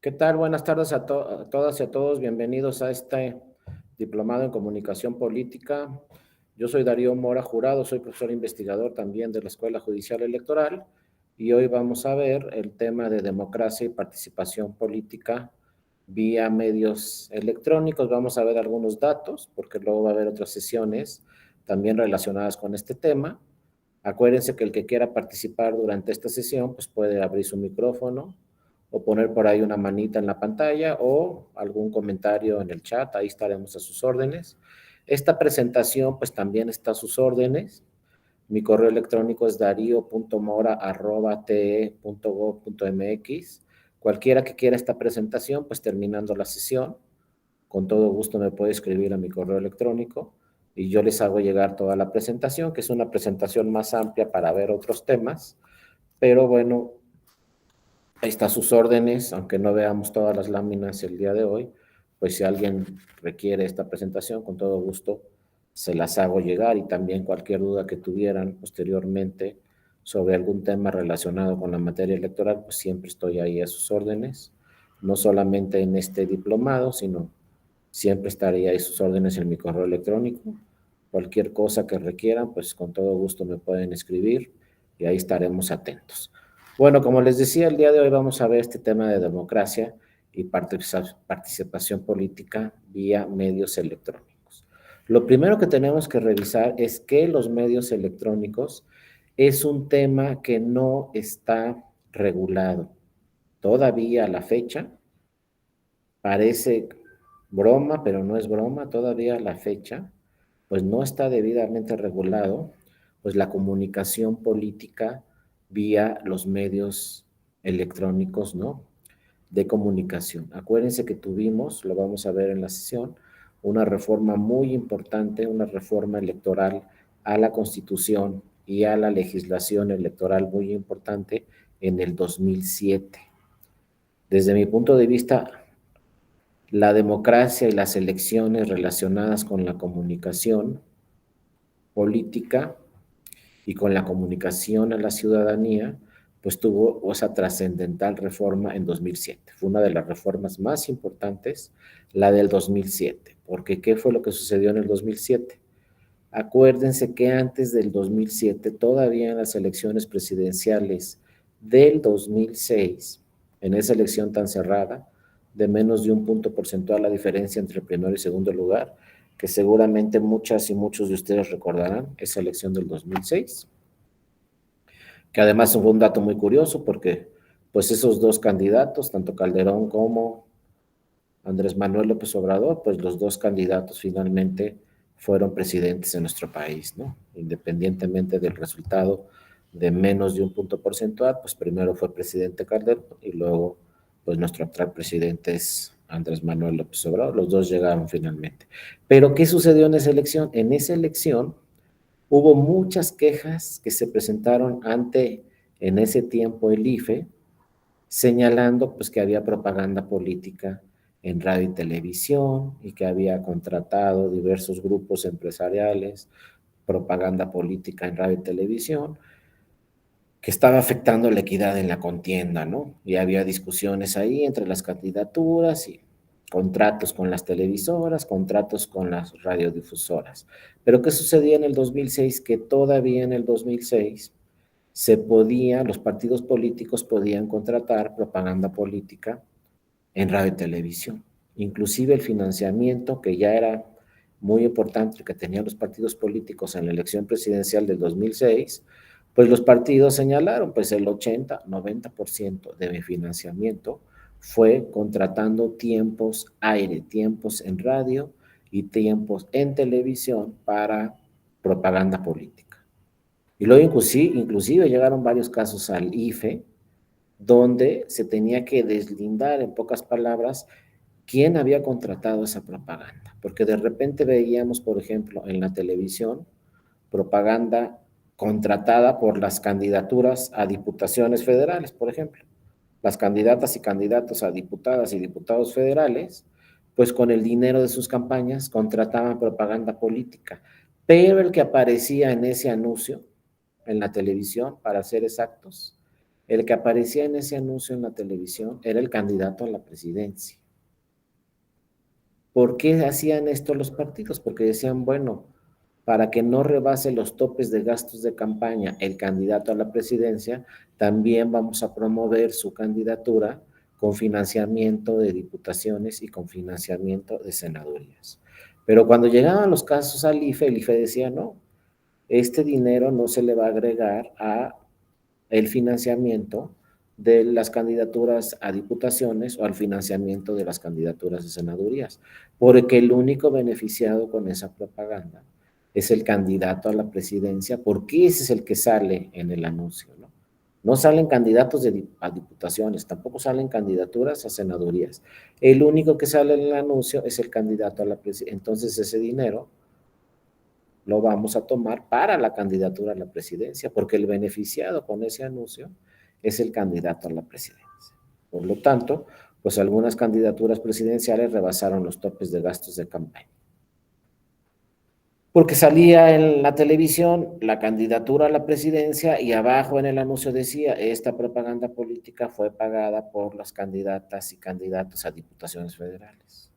¿Qué tal? Buenas tardes a todas y a todos. Bienvenidos a este diplomado en comunicación política. Yo soy Darío Mora Jurado, soy profesor investigador también de la Escuela Judicial Electoral y hoy vamos a ver el tema de democracia y participación política vía medios electrónicos. Vamos a ver algunos datos porque luego va a haber otras sesiones también relacionadas con este tema. Acuérdense que el que quiera participar durante esta sesión pues puede abrir su micrófono o poner por ahí una manita en la pantalla o algún comentario en el chat, ahí estaremos a sus órdenes. Esta presentación pues también está a sus órdenes. Mi correo electrónico es dario.mora@te.gov.mx. Cualquiera que quiera esta presentación, pues terminando la sesión, con todo gusto me puede escribir a mi correo electrónico y yo les hago llegar toda la presentación, que es una presentación más amplia para ver otros temas, pero bueno, ahí está a sus órdenes, aunque no veamos todas las láminas el día de hoy, pues si alguien requiere esta presentación, con todo gusto se las hago llegar y también cualquier duda que tuvieran posteriormente sobre algún tema relacionado con la materia electoral, pues siempre estoy ahí a sus órdenes, no solamente en este diplomado, sino siempre estaré ahí a sus órdenes en mi correo electrónico. Cualquier cosa que requieran, pues con todo gusto me pueden escribir y ahí estaremos atentos. Bueno, como les decía, el día de hoy vamos a ver este tema de democracia y participación política vía medios electrónicos. Lo primero que tenemos que revisar es que los medios electrónicos es un tema que no está regulado. Todavía a la fecha, parece broma, pero no es broma, todavía a la fecha, pues no está debidamente regulado, pues la comunicación política vía los medios electrónicos, ¿no? De comunicación. Acuérdense que tuvimos, lo vamos a ver en la sesión, una reforma muy importante, una reforma electoral a la Constitución y a la legislación electoral muy importante en el 2007. Desde mi punto de vista, la democracia y las elecciones relacionadas con la comunicación política y con la comunicación a la ciudadanía, pues tuvo esa trascendental reforma en 2007. Fue una de las reformas más importantes, la del 2007, porque ¿qué fue lo que sucedió en el 2007? Acuérdense que antes del 2007, todavía en las elecciones presidenciales del 2006, en esa elección tan cerrada, de menos de un punto porcentual la diferencia entre el primero y segundo lugar, que seguramente muchas y muchos de ustedes recordarán esa elección del 2006, que además fue un dato muy curioso porque pues esos dos candidatos, tanto Calderón como Andrés Manuel López Obrador, pues los dos candidatos finalmente fueron presidentes en nuestro país, ¿no? Independientemente del resultado de menos de un punto porcentual, pues primero fue presidente Calderón y luego pues nuestro actual presidente es Andrés Manuel López Obrador, los dos llegaron finalmente. Pero ¿qué sucedió en esa elección? En esa elección hubo muchas quejas que se presentaron ante, en ese tiempo, el IFE, señalando pues que había propaganda política en radio y televisión y que había contratado diversos grupos empresariales, propaganda política en radio y televisión, que estaba afectando la equidad en la contienda, ¿no? Y había discusiones ahí entre las candidaturas y contratos con las televisoras, contratos con las radiodifusoras. Pero ¿qué sucedía en el 2006? Que todavía en el 2006 los partidos políticos podían contratar propaganda política en radio y televisión. Inclusive el financiamiento, que ya era muy importante, que tenían los partidos políticos en la elección presidencial del 2006, pues los partidos señalaron, pues el 80-90% de mi financiamiento fue contratando tiempos aire, tiempos en radio y tiempos en televisión para propaganda política. Y luego inclusive llegaron varios casos al IFE, donde se tenía que deslindar, en pocas palabras, quién había contratado esa propaganda. Porque de repente veíamos, por ejemplo, en la televisión, propaganda contratada por las candidaturas a diputaciones federales, por ejemplo. Las candidatas y candidatos a diputadas y diputados federales, pues con el dinero de sus campañas contrataban propaganda política. Pero el que aparecía en ese anuncio, en la televisión, para ser exactos, el que aparecía en ese anuncio en la televisión era el candidato a la presidencia. ¿Por qué hacían esto los partidos? Porque decían, bueno, para que no rebase los topes de gastos de campaña el candidato a la presidencia, también vamos a promover su candidatura con financiamiento de diputaciones y con financiamiento de senadurías. Pero cuando llegaban los casos al IFE, el IFE decía, no, este dinero no se le va a agregar a el financiamiento de las candidaturas a diputaciones o al financiamiento de las candidaturas de senadurías, porque el único beneficiado con esa propaganda es el candidato a la presidencia, porque ese es el que sale en el anuncio, ¿no? No salen candidatos a diputaciones, tampoco salen candidaturas a senadurías. El único que sale en el anuncio es el candidato a la presidencia. Entonces ese dinero lo vamos a tomar para la candidatura a la presidencia, porque el beneficiado con ese anuncio es el candidato a la presidencia. Por lo tanto, pues algunas candidaturas presidenciales rebasaron los topes de gastos de campaña. Porque salía en la televisión la candidatura a la presidencia y abajo en el anuncio decía, esta propaganda política fue pagada por las candidatas y candidatos a diputaciones federales.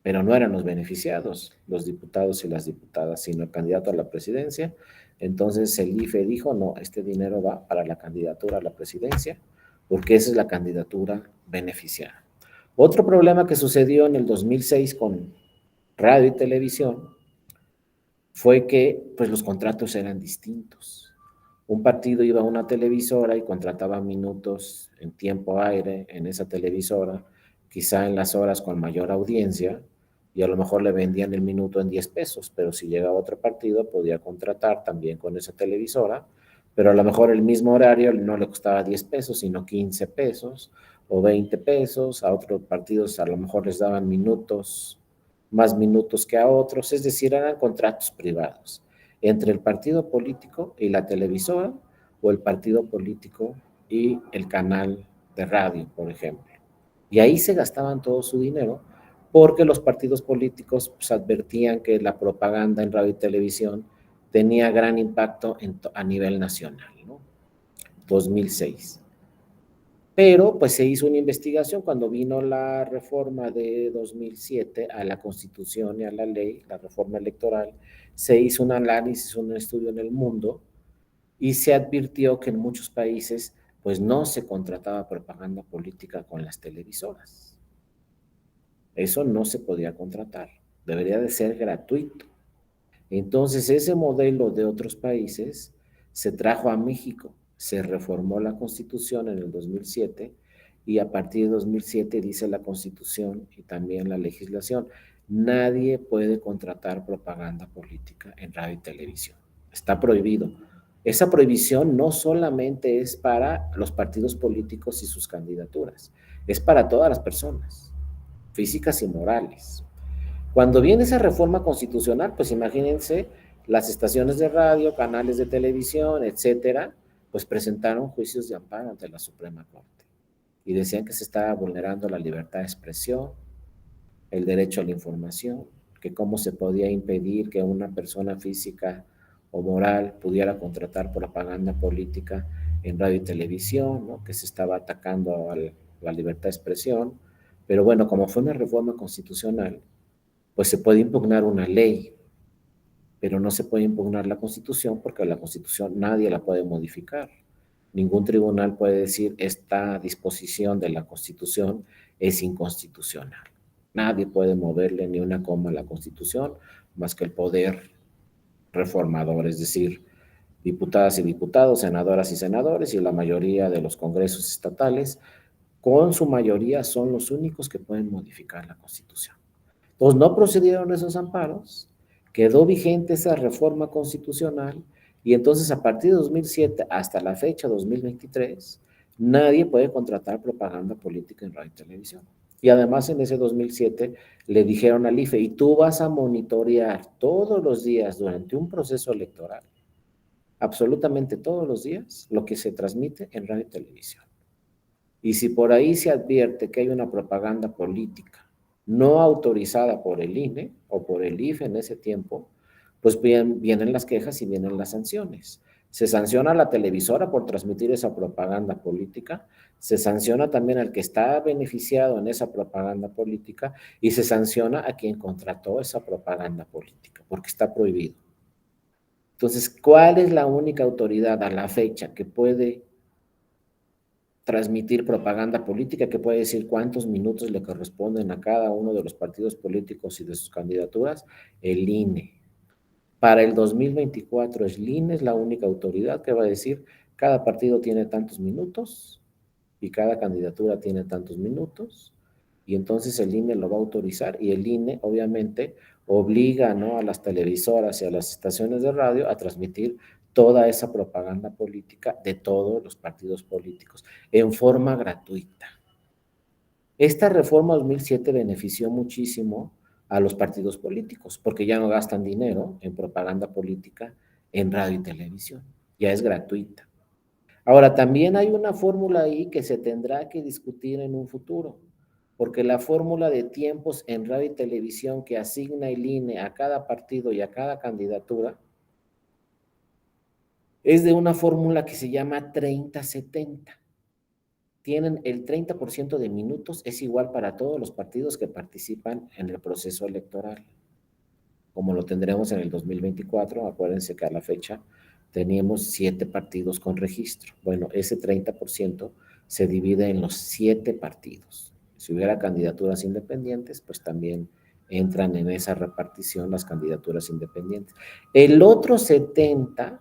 Pero no eran los beneficiados, los diputados y las diputadas, sino el candidato a la presidencia. Entonces el IFE dijo, no, este dinero va para la candidatura a la presidencia, porque esa es la candidatura beneficiada. Otro problema que sucedió en el 2006 con radio y televisión fue que pues, los contratos eran distintos. Un partido iba a una televisora y contrataba minutos en tiempo aire en esa televisora, quizá en las horas con mayor audiencia, y a lo mejor le vendían el minuto en 10 pesos, pero si llegaba otro partido podía contratar también con esa televisora, pero a lo mejor el mismo horario no le costaba 10 pesos, sino 15 pesos o 20 pesos, a otros partidos a lo mejor les daban minutos, más minutos que a otros, es decir, eran contratos privados entre el partido político y la televisora o el partido político y el canal de radio, por ejemplo. Y ahí se gastaban todo su dinero porque los partidos políticos pues, advertían que la propaganda en radio y televisión tenía gran impacto a nivel nacional, ¿no? 2006. Pero pues se hizo una investigación cuando vino la reforma de 2007 a la Constitución y a la ley, la reforma electoral, se hizo un análisis, un estudio en el mundo y se advirtió que en muchos países pues no se contrataba propaganda política con las televisoras. Eso no se podía contratar, debería de ser gratuito. Entonces ese modelo de otros países se trajo a México, se reformó la Constitución en el 2007 y a partir de 2007 dice la Constitución y también la legislación, nadie puede contratar propaganda política en radio y televisión. Está prohibido. Esa prohibición no solamente es para los partidos políticos y sus candidaturas, es para todas las personas, físicas y morales. Cuando viene esa reforma constitucional, pues imagínense, las estaciones de radio, canales de televisión, etcétera, pues presentaron juicios de amparo ante la Suprema Corte y decían que se estaba vulnerando la libertad de expresión, el derecho a la información, que cómo se podía impedir que una persona física o moral pudiera contratar propaganda política en radio y televisión, ¿no? Que se estaba atacando a la libertad de expresión. Pero bueno, como fue una reforma constitucional, pues se puede impugnar una ley, pero no se puede impugnar la Constitución porque la Constitución nadie la puede modificar. Ningún tribunal puede decir esta disposición de la Constitución es inconstitucional. Nadie puede moverle ni una coma a la Constitución más que el poder reformador, es decir, diputadas y diputados, senadoras y senadores y la mayoría de los congresos estatales, con su mayoría son los únicos que pueden modificar la Constitución. Entonces no procedieron esos amparos, quedó vigente esa reforma constitucional y entonces a partir de 2007 hasta la fecha 2023, nadie puede contratar propaganda política en radio y televisión. Y además en ese 2007 le dijeron al IFE, y tú vas a monitorear todos los días durante un proceso electoral, absolutamente todos los días, lo que se transmite en radio y televisión. Y si por ahí se advierte que hay una propaganda política no autorizada por el INE o por el IFE en ese tiempo, pues vienen las quejas y vienen las sanciones. Se sanciona a la televisora por transmitir esa propaganda política, se sanciona también al que está beneficiado en esa propaganda política y se sanciona a quien contrató esa propaganda política, porque está prohibido. Entonces, ¿cuál es la única autoridad a la fecha que puede transmitir propaganda política, que puede decir cuántos minutos le corresponden a cada uno de los partidos políticos y de sus candidaturas? El INE. Para el 2024, el INE es la única autoridad que va a decir cada partido tiene tantos minutos y cada candidatura tiene tantos minutos, y entonces el INE lo va a autorizar, y el INE obviamente obliga, ¿no?, a las televisoras y a las estaciones de radio a transmitir toda esa propaganda política de todos los partidos políticos en forma gratuita. Esta reforma 2007 benefició muchísimo a los partidos políticos porque ya no gastan dinero en propaganda política en radio y televisión, ya es gratuita. Ahora, también hay una fórmula ahí que se tendrá que discutir en un futuro, porque la fórmula de tiempos en radio y televisión que asigna el INE a cada partido y a cada candidatura es de una fórmula que se llama 30-70. Tienen el 30% de minutos, es igual para todos los partidos que participan en el proceso electoral, como lo tendremos en el 2024. Acuérdense que a la fecha teníamos 7 partidos con registro. Bueno, ese 30% se divide en los 7 partidos. Si hubiera candidaturas independientes, pues también entran en esa repartición las candidaturas independientes. El otro 70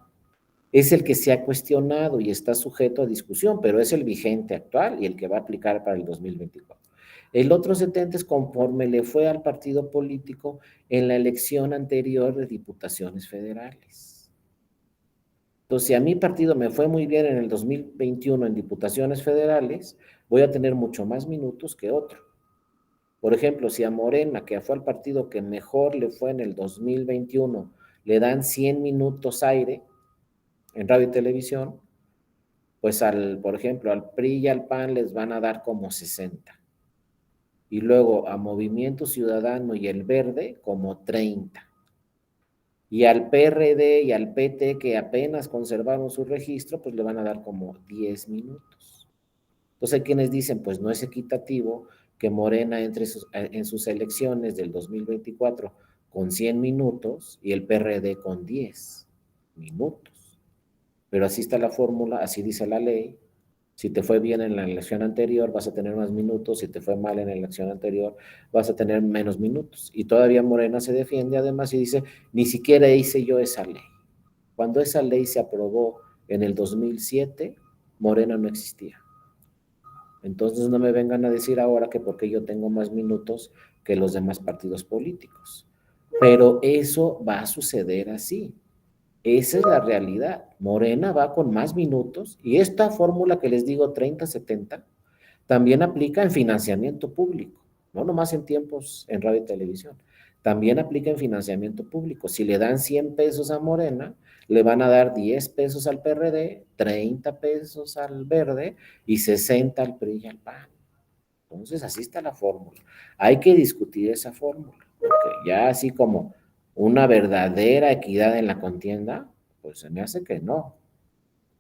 es el que se ha cuestionado y está sujeto a discusión, pero es el vigente actual y el que va a aplicar para el 2024. El otro 70 es conforme le fue al partido político en la elección anterior de diputaciones federales. Entonces, si a mi partido me fue muy bien en el 2021 en diputaciones federales, voy a tener mucho más minutos que otro. Por ejemplo, si a Morena, que fue el partido que mejor le fue en el 2021, le dan 100 minutos aire en radio y televisión, pues por ejemplo, al PRI y al PAN les van a dar como 60. Y luego a Movimiento Ciudadano y el Verde como 30. Y al PRD y al PT, que apenas conservaron su registro, pues le van a dar como 10 minutos. Entonces hay quienes dicen, pues no es equitativo que Morena entre en sus elecciones del 2024 con 100 minutos y el PRD con 10 minutos. Pero así está la fórmula, así dice la ley. Si te fue bien en la elección anterior, vas a tener más minutos. Si te fue mal en la elección anterior, vas a tener menos minutos. Y todavía Morena se defiende además y dice, ni siquiera hice yo esa ley. Cuando esa ley se aprobó en el 2007, Morena no existía. Entonces no me vengan a decir ahora que porque yo tengo más minutos que los demás partidos políticos. Pero eso va a suceder así. Esa es la realidad. Morena va con más minutos y esta fórmula que les digo 30-70 también aplica en financiamiento público, no nomás en tiempos en radio y televisión. También aplica en financiamiento público. Si le dan 100 pesos a Morena, le van a dar 10 pesos al PRD, 30 pesos al Verde y 60 al PRI y al PAN. Entonces, así está la fórmula. Hay que discutir esa fórmula, porque ya así como una verdadera equidad en la contienda, pues se me hace que no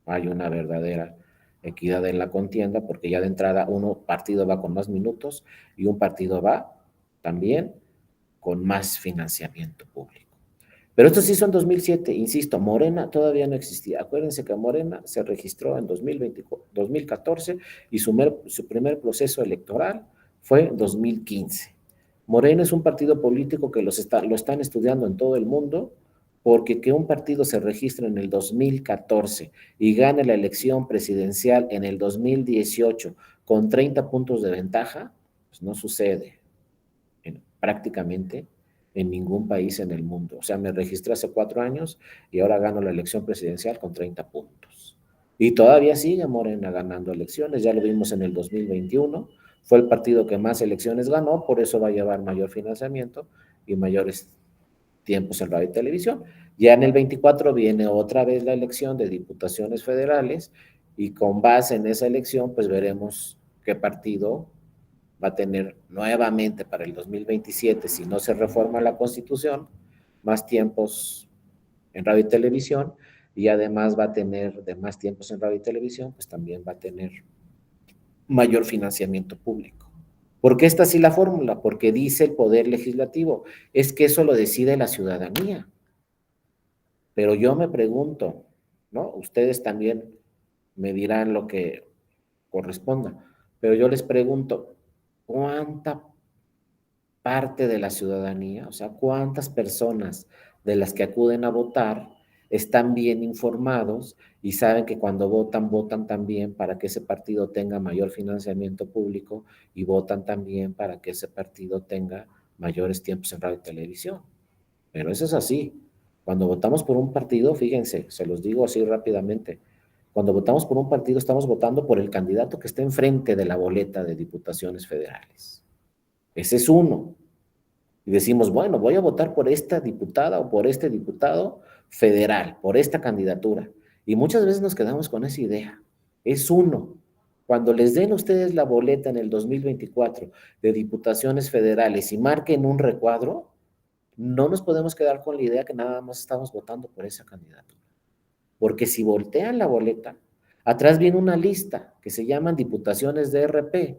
hay una verdadera equidad en la contienda, porque ya de entrada un partido va con más minutos y un partido va también con más financiamiento público. Pero esto sí son 2007, insisto, Morena todavía no existía. Acuérdense que Morena se registró en 2014 y su primer proceso electoral fue en 2015. Morena es un partido político que lo están estudiando en todo el mundo, porque que un partido se registre en el 2014 y gane la elección presidencial en el 2018 con 30 puntos de ventaja, pues no sucede prácticamente en ningún país en el mundo. O sea, me registré hace 4 años y ahora gano la elección presidencial con 30 puntos. Y todavía sigue Morena ganando elecciones, ya lo vimos en el 2021, fue el partido que más elecciones ganó, por eso va a llevar mayor financiamiento y mayores tiempos en radio y televisión. Ya en el 24 viene otra vez la elección de diputaciones federales y con base en esa elección, pues veremos qué partido va a tener nuevamente para el 2027, si no se reforma la Constitución, más tiempos en radio y televisión, y además va a tener de más tiempos en radio y televisión, pues también va a tener mayor financiamiento público. ¿Por qué está así la fórmula? Porque dice el Poder Legislativo, es que eso lo decide la ciudadanía. Pero yo me pregunto, ¿no? Ustedes también me dirán lo que corresponda, pero yo les pregunto, ¿cuánta parte de la ciudadanía, o sea, cuántas personas de las que acuden a votar están bien informados y saben que cuando votan, votan también para que ese partido tenga mayor financiamiento público y votan también para que ese partido tenga mayores tiempos en radio y televisión? Pero eso es así. Cuando votamos por un partido, fíjense, se los digo así rápidamente, cuando votamos por un partido estamos votando por el candidato que está enfrente de la boleta de diputaciones federales. Ese es uno. Y decimos, bueno, voy a votar por esta diputada o por este diputado federal, por esta candidatura. Y muchas veces nos quedamos con esa idea. Es uno. Cuando les den ustedes la boleta en el 2024 de diputaciones federales y marquen un recuadro, no nos podemos quedar con la idea que nada más estamos votando por esa candidatura. Porque si voltean la boleta, atrás viene una lista que se llaman diputaciones de RP.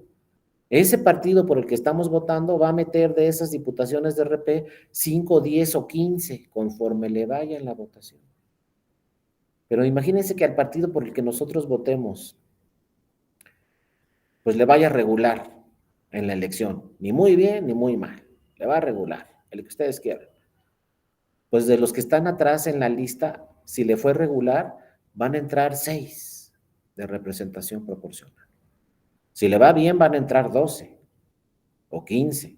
Ese partido por el que estamos votando va a meter de esas diputaciones de RP 5, 10 o 15 conforme le vaya en la votación. Pero imagínense que al partido por el que nosotros votemos, pues le vaya regular en la elección. Ni muy bien ni muy mal. Le va a regular, el que ustedes quieran. Pues de los que están atrás en la lista, si le fue regular, van a entrar 6 de representación proporcional. Si le va bien, van a entrar 12 o 15.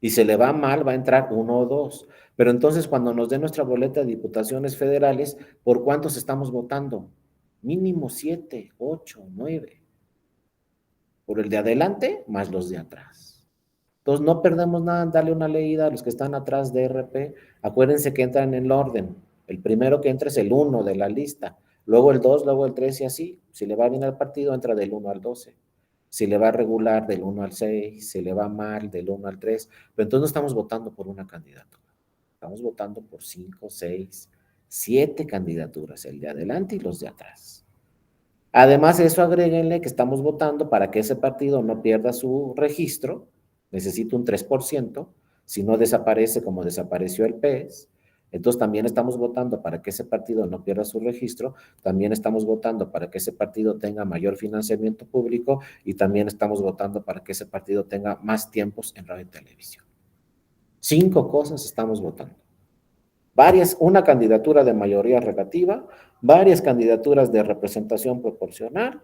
Y si le va mal, va a entrar 1 o 2. Pero entonces, cuando nos den nuestra boleta de diputaciones federales, ¿por cuántos estamos votando? Mínimo 7, 8, 9. Por el de adelante, más los de atrás. Entonces, no perdemos nada en darle una leída a los que están atrás de RP. Acuérdense que entran en el orden. El primero que entra es el 1 de la lista, luego el 2, luego el 3 y así. Si le va bien al partido, entra del 1 al 12. Si le va regular, del 1 al 6, si le va mal, del 1 al 3. Pero entonces no estamos votando por una candidatura. Estamos votando por 5, 6, 7 candidaturas, el de adelante y los de atrás. Además, eso agréguenle que estamos votando para que ese partido no pierda su registro, necesita un 3%, si no desaparece como desapareció el PES, entonces también estamos votando para que ese partido no pierda su registro, también estamos votando para que ese partido tenga mayor financiamiento público y también estamos votando para que ese partido tenga más tiempos en radio y televisión. 5 cosas estamos votando. Una candidatura de mayoría relativa, varias candidaturas de representación proporcional,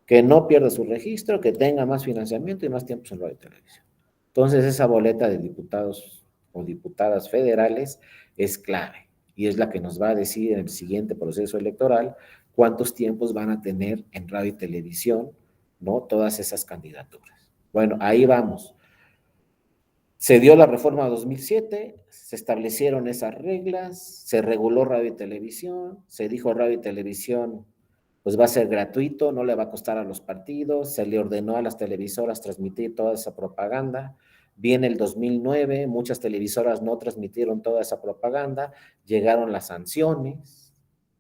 que no pierda su registro, que tenga más financiamiento y más tiempos en radio y televisión. Entonces, esa boleta de diputados o diputadas federales es clave y es la que nos va a decir en el siguiente proceso electoral cuántos tiempos van a tener en radio y televisión, ¿no? Todas esas candidaturas. Bueno, ahí vamos. Se dio la reforma 2007, se establecieron esas reglas, se reguló radio y televisión, se dijo radio y televisión pues va a ser gratuito, no le va a costar a los partidos, se le ordenó a las televisoras transmitir toda esa propaganda. Viene el 2009, muchas televisoras no transmitieron toda esa propaganda, llegaron las sanciones.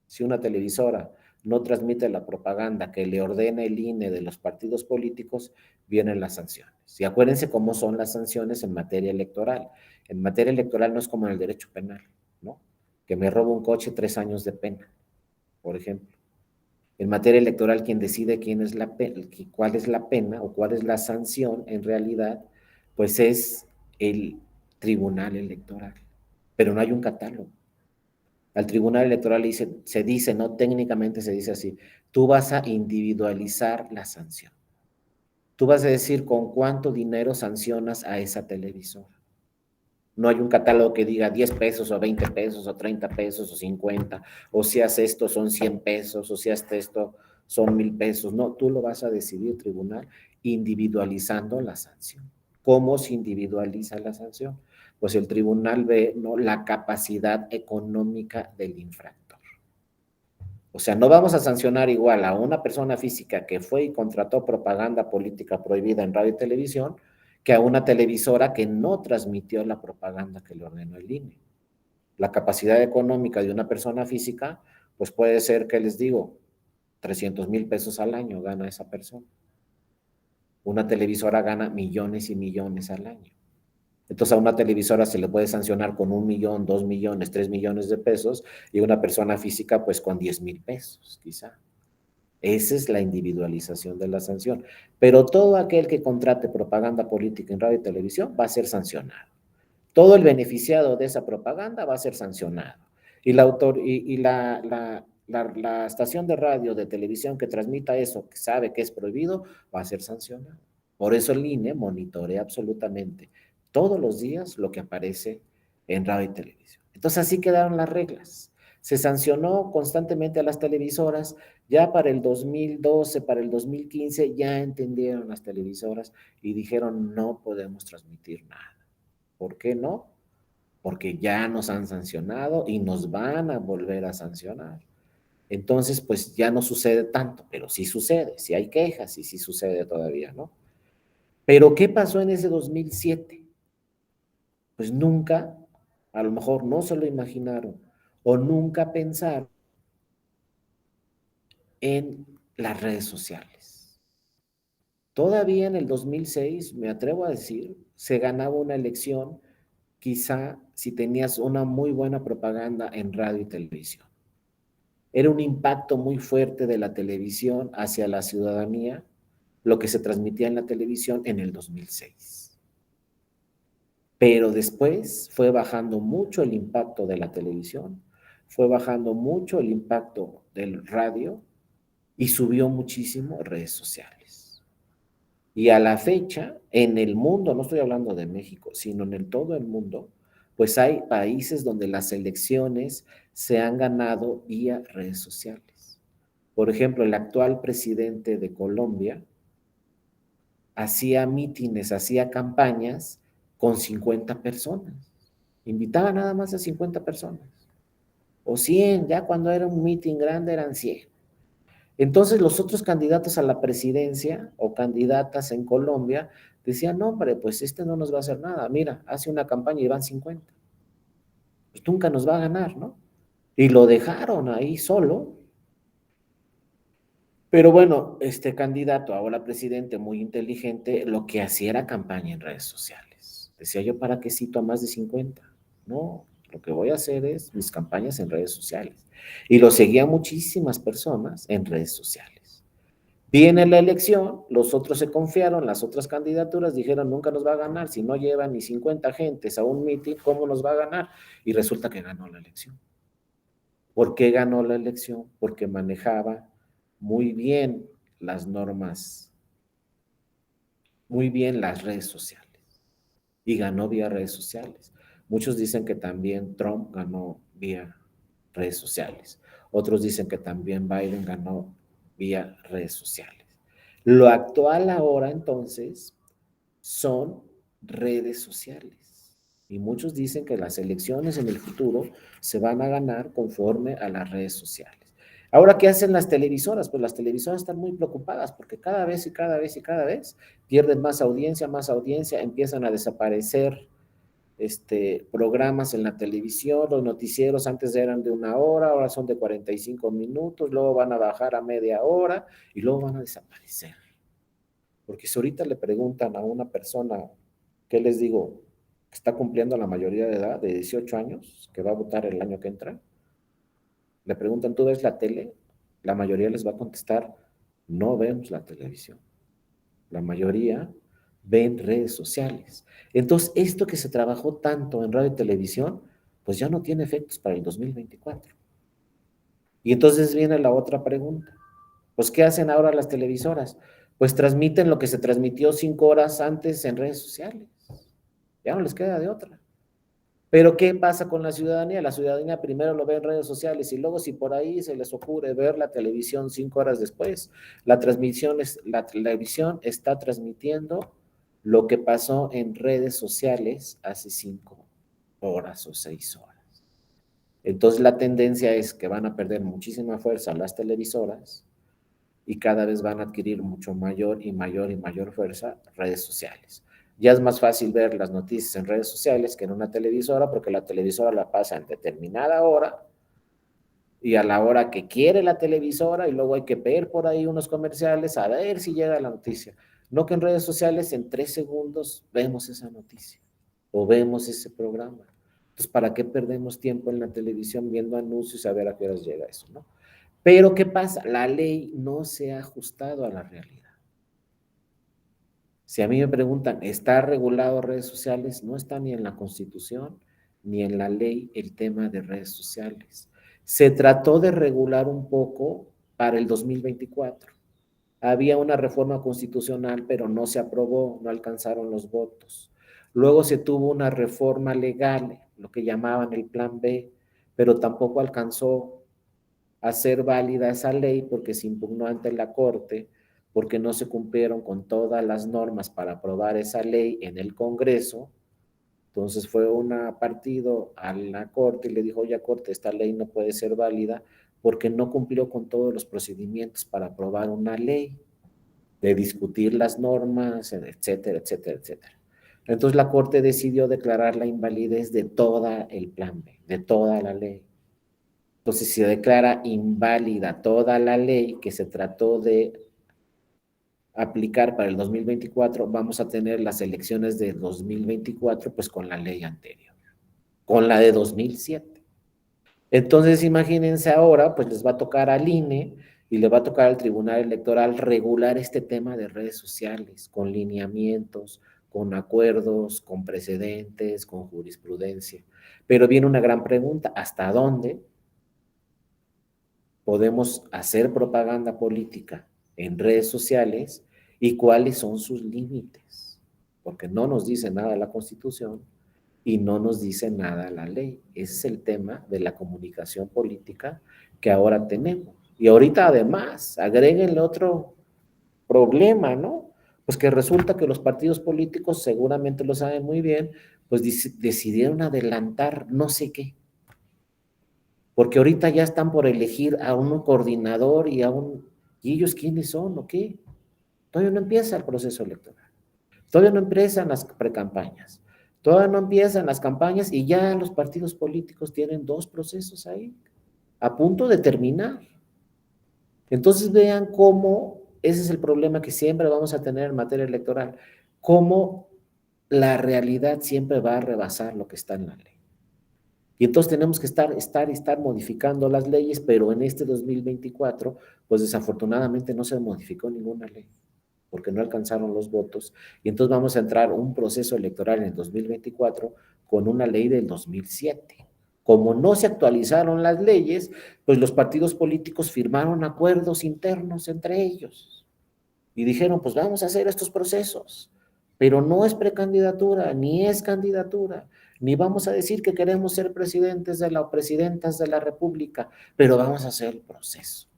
Si una televisora no transmite la propaganda que le ordena el INE de los partidos políticos, vienen las sanciones. Y acuérdense cómo son las sanciones en materia electoral. En materia electoral no es como en el derecho penal, ¿no? Que me robo un coche, 3 años de pena, por ejemplo. En materia electoral, quien decide cuál es la pena o cuál es la sanción en realidad, pues es el tribunal electoral. Pero no hay un catálogo. Al tribunal electoral se dice, no técnicamente se dice así, tú vas a individualizar la sanción. Tú vas a decir con cuánto dinero sancionas a esa televisora. No hay un catálogo que diga 10 pesos o 20 pesos o 30 pesos o 50, o si haces esto son 100 pesos, o si haces esto son 1000 pesos. No, tú lo vas a decidir, tribunal, individualizando la sanción. ¿Cómo se individualiza la sanción? Pues el tribunal ve, ¿no?, la capacidad económica del infractor. O sea, no vamos a sancionar igual a una persona física que fue y contrató propaganda política prohibida en radio y televisión que a una televisora que no transmitió la propaganda que le ordenó el INE. La capacidad económica de una persona física pues puede ser que les digo, 300,000 pesos al año gana esa persona. Una televisora gana millones y millones al año. Entonces a una televisora se le puede sancionar con 1 millón, 2 millones, 3 millones de pesos y una persona física pues con 10,000 pesos quizá. Esa es la individualización de la sanción. Pero todo aquel que contrate propaganda política en radio y televisión va a ser sancionado. Todo el beneficiado de esa propaganda va a ser sancionado. Y la estación de radio, de televisión que transmita eso, que sabe que es prohibido, va a ser sancionado. Por eso el INE monitorea absolutamente todos los días lo que aparece en radio y televisión. Entonces así quedaron las reglas. Se sancionó constantemente a las televisoras. Ya para el 2012, para el 2015, ya entendieron las televisoras y dijeron no podemos transmitir nada. ¿Por qué no? Porque ya nos han sancionado y nos van a volver a sancionar. Entonces, pues ya no sucede tanto, pero sí sucede, sí hay quejas y sí sucede todavía, ¿no? Pero ¿qué pasó en ese 2007? Pues nunca, a lo mejor no se lo imaginaron o nunca pensaron en las redes sociales. Todavía en el 2006, me atrevo a decir, se ganaba una elección quizá si tenías una muy buena propaganda en radio y televisión. Era un impacto muy fuerte de la televisión hacia la ciudadanía, lo que se transmitía en la televisión en el 2006. Pero después fue bajando mucho el impacto de la televisión, fue bajando mucho el impacto del radio y subió muchísimo redes sociales. Y a la fecha, en el mundo, no estoy hablando de México, sino en todo el mundo, pues hay países donde las elecciones se han ganado vía redes sociales. Por ejemplo, el actual presidente de Colombia hacía mítines, hacía campañas con 50 personas. Invitaba nada más a 50 personas. O 100, ya cuando era un mitin grande eran 100. Entonces los otros candidatos a la presidencia o candidatas en Colombia decían, no, hombre, pues este no nos va a hacer nada. Mira, hace una campaña y van 50. Pues nunca nos va a ganar, ¿no? Y lo dejaron ahí solo. Pero bueno, este candidato, ahora presidente muy inteligente, lo que hacía era campaña en redes sociales. Decía yo, ¿para qué cito a más de 50? No, lo que voy a hacer es mis campañas en redes sociales. Y lo seguían muchísimas personas en redes sociales. Viene la elección, los otros se confiaron, las otras candidaturas dijeron, nunca nos va a ganar, si no llevan ni 50 gentes a un mitin, ¿cómo nos va a ganar? Y resulta que ganó la elección. ¿Por qué ganó la elección? Porque manejaba muy bien las normas, muy bien las redes sociales y ganó vía redes sociales. Muchos dicen que también Trump ganó vía redes sociales. Otros dicen que también Biden ganó vía redes sociales. Lo actual ahora entonces son redes sociales. Y muchos dicen que las elecciones en el futuro se van a ganar conforme a las redes sociales. Ahora, ¿qué hacen las televisoras? Pues las televisoras están muy preocupadas porque cada vez y cada vez y cada vez pierden más audiencia, empiezan a desaparecer programas en la televisión, los noticieros antes eran de 1 hora, ahora son de 45 minutos, luego van a bajar a media hora y luego van a desaparecer. Porque si ahorita le preguntan a una persona, ¿qué les digo? Que está cumpliendo la mayoría de edad, de 18 años, que va a votar el año que entra, le preguntan, ¿tú ves la tele? La mayoría les va a contestar, no vemos la televisión. La mayoría ven redes sociales. Entonces, esto que se trabajó tanto en radio y televisión, pues ya no tiene efectos para el 2024. Y entonces viene la otra pregunta. Pues, ¿qué hacen ahora las televisoras? Pues transmiten lo que se transmitió 5 horas antes en redes sociales. Ya no les queda de otra. Pero ¿qué pasa con la ciudadanía? La ciudadanía primero lo ve en redes sociales y luego si por ahí se les ocurre ver la televisión 5 horas después, la televisión está transmitiendo lo que pasó en redes sociales hace 5 horas o 6 horas. Entonces la tendencia es que van a perder muchísima fuerza las televisoras y cada vez van a adquirir mucho mayor y mayor y mayor fuerza redes sociales. Ya es más fácil ver las noticias en redes sociales que en una televisora porque la televisora la pasa en determinada hora y a la hora que quiere la televisora y luego hay que ver por ahí unos comerciales a ver si llega la noticia. No que en redes sociales en 3 segundos vemos esa noticia o vemos ese programa. Entonces, ¿para qué perdemos tiempo en la televisión viendo anuncios a ver a qué horas llega eso, no? Pero, ¿qué pasa? La ley no se ha ajustado a la realidad. Si a mí me preguntan, ¿está regulado redes sociales? No está ni en la Constitución ni en la ley el tema de redes sociales. Se trató de regular un poco para el 2024. Había una reforma constitucional, pero no se aprobó, no alcanzaron los votos. Luego se tuvo una reforma legal, lo que llamaban el Plan B, pero tampoco alcanzó a ser válida esa ley porque se impugnó ante la Corte, porque no se cumplieron con todas las normas para aprobar esa ley en el Congreso. Entonces fue un partido a la Corte y le dijo, oye, Corte, esta ley no puede ser válida porque no cumplió con todos los procedimientos para aprobar una ley, de discutir las normas, etcétera, etcétera, etcétera. Entonces la Corte decidió declarar la invalidez de toda el Plan B, de toda la ley. Entonces, si se declara inválida toda la ley que se trató de aplicar para el 2024, vamos a tener las elecciones de 2024 pues con la ley anterior, con la de 2007. Entonces, imagínense ahora, pues les va a tocar al INE y le va a tocar al Tribunal Electoral regular este tema de redes sociales, con lineamientos, con acuerdos, con precedentes, con jurisprudencia. Pero viene una gran pregunta, ¿hasta dónde podemos hacer propaganda política en redes sociales y cuáles son sus límites? Porque no nos dice nada la Constitución y no nos dice nada la ley. Ese es el tema de la comunicación política que ahora tenemos. Y ahorita además, agréguenle otro problema, ¿no? Pues que resulta que los partidos políticos, seguramente lo saben muy bien, pues decidieron adelantar no sé qué, porque ahorita ya están por elegir a un coordinador y a un... ¿Y ellos quiénes son o qué? Todavía no empieza el proceso electoral. Todavía no empiezan las precampañas. Todavía no empiezan las campañas y ya los partidos políticos tienen 2 procesos ahí, a punto de terminar. Entonces vean cómo ese es el problema que siempre vamos a tener en materia electoral, cómo la realidad siempre va a rebasar lo que está en la ley. Y entonces tenemos que estar modificando las leyes, pero en este 2024, pues desafortunadamente no se modificó ninguna ley, porque no alcanzaron los votos. Y entonces vamos a entrar un proceso electoral en el 2024 con una ley del 2007. Como no se actualizaron las leyes, pues los partidos políticos firmaron acuerdos internos entre ellos y dijeron, pues vamos a hacer estos procesos, pero no es precandidatura, ni es candidatura, ni vamos a decir que queremos ser presidentes de la o presidentas de la República, pero vamos a hacer el proceso.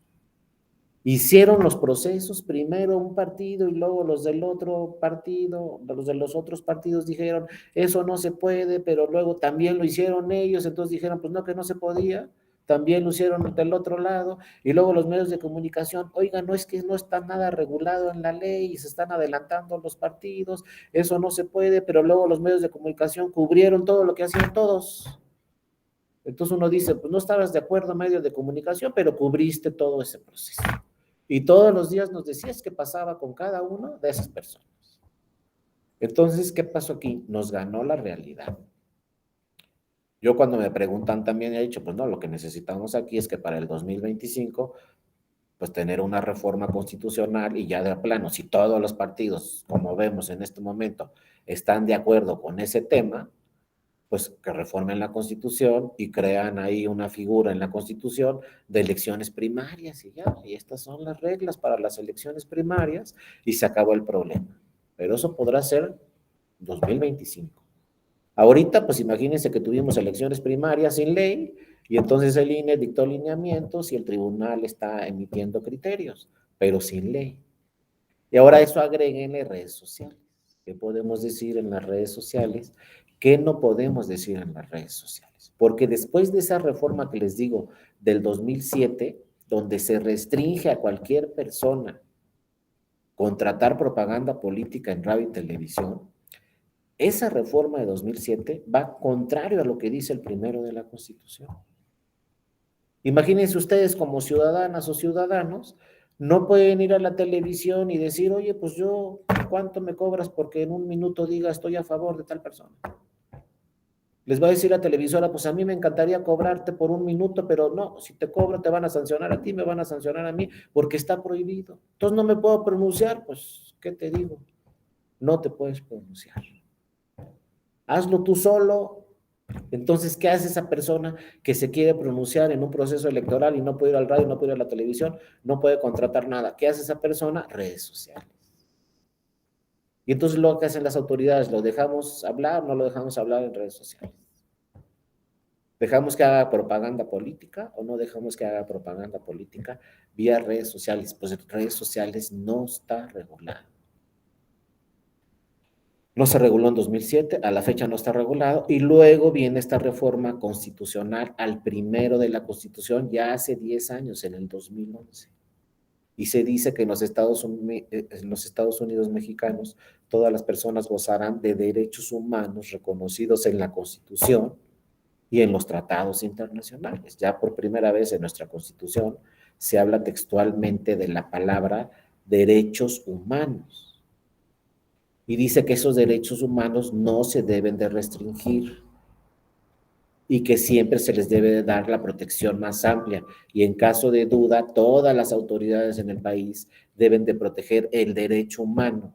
Hicieron los procesos, primero un partido y luego los del otro partido, los de los otros partidos dijeron, eso no se puede, pero luego también lo hicieron ellos, entonces dijeron, pues no, que no se podía, también lo hicieron del otro lado, y luego los medios de comunicación, oigan, no es que no está nada regulado en la ley y se están adelantando los partidos, eso no se puede, pero luego los medios de comunicación cubrieron todo lo que hacían todos. Entonces uno dice, pues no estabas de acuerdo medio de comunicación, pero cubriste todo ese proceso. Y todos los días nos decías qué pasaba con cada una de esas personas. Entonces, ¿qué pasó aquí? Nos ganó la realidad. Yo cuando me preguntan también he dicho, pues no, lo que necesitamos aquí es que para el 2025, pues tener una reforma constitucional y ya de plano, si todos los partidos, como vemos en este momento, están de acuerdo con ese tema, pues que reformen la Constitución y crean ahí una figura en la Constitución de elecciones primarias y ya, y estas son las reglas para las elecciones primarias y se acabó el problema. Pero eso podrá ser 2025. Ahorita, pues imagínense que tuvimos elecciones primarias sin ley y entonces el INE dictó lineamientos y el tribunal está emitiendo criterios, pero sin ley. Y ahora eso agréguenle redes sociales. ¿Qué podemos decir en las redes sociales? ¿Qué no podemos decir en las redes sociales? Porque después de esa reforma que les digo del 2007, donde se restringe a cualquier persona contratar propaganda política en radio y televisión, esa reforma de 2007 va contrario a lo que dice el primero de la Constitución. Imagínense ustedes como ciudadanas o ciudadanos, no pueden ir a la televisión y decir, oye, pues yo, ¿cuánto me cobras porque en un minuto diga estoy a favor de tal persona? Les va a decir la televisora, pues a mí me encantaría cobrarte por un minuto, pero no, si te cobro te van a sancionar a ti, me van a sancionar a mí, porque está prohibido. Entonces no me puedo pronunciar, pues, ¿qué te digo? No te puedes pronunciar. Hazlo tú solo. Entonces, ¿qué hace esa persona que se quiere pronunciar en un proceso electoral y no puede ir al radio, no puede ir a la televisión, no puede contratar nada? ¿Qué hace esa persona? Redes sociales. Y entonces lo que hacen las autoridades, ¿lo dejamos hablar o no lo dejamos hablar en redes sociales? ¿Dejamos que haga propaganda política o no dejamos que haga propaganda política vía redes sociales? Pues en redes sociales no está regulado. No se reguló en 2007, a la fecha no está regulado, y luego viene esta reforma constitucional al primero de la Constitución ya hace 10 años, en el 2011. Y se dice que en los Estados Unidos mexicanos todas las personas gozarán de derechos humanos reconocidos en la Constitución y en los tratados internacionales. Ya por primera vez en nuestra Constitución se habla textualmente de la palabra derechos humanos y dice que esos derechos humanos no se deben de restringir y que siempre se les debe de dar la protección más amplia. Y en caso de duda, todas las autoridades en el país deben de proteger el derecho humano,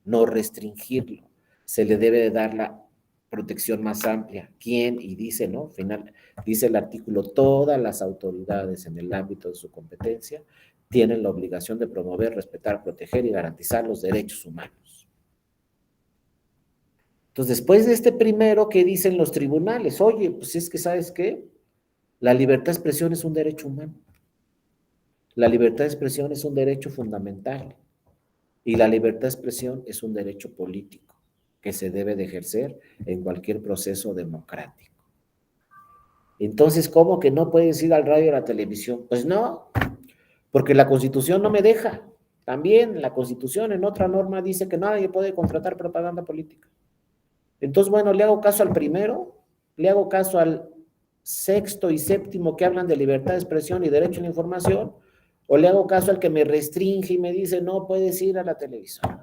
no restringirlo. Se le debe de dar la protección más amplia. ¿Quién? Y dice, ¿no? Final, dice el artículo, todas las autoridades en el ámbito de su competencia tienen la obligación de promover, respetar, proteger y garantizar los derechos humanos. Entonces, después de este primero, ¿qué dicen los tribunales? Oye, pues es que, ¿sabes qué? La libertad de expresión es un derecho humano. La libertad de expresión es un derecho fundamental. Y la libertad de expresión es un derecho político que se debe de ejercer en cualquier proceso democrático. Entonces, ¿cómo que no puedes ir al radio y a la televisión? Pues no, porque la Constitución no me deja. También la Constitución en otra norma dice que nadie puede contratar propaganda política. Entonces, bueno, le hago caso al primero, le hago caso al sexto y séptimo que hablan de libertad de expresión y derecho a la información, o le hago caso al que me restringe y me dice no puedes ir a la televisión.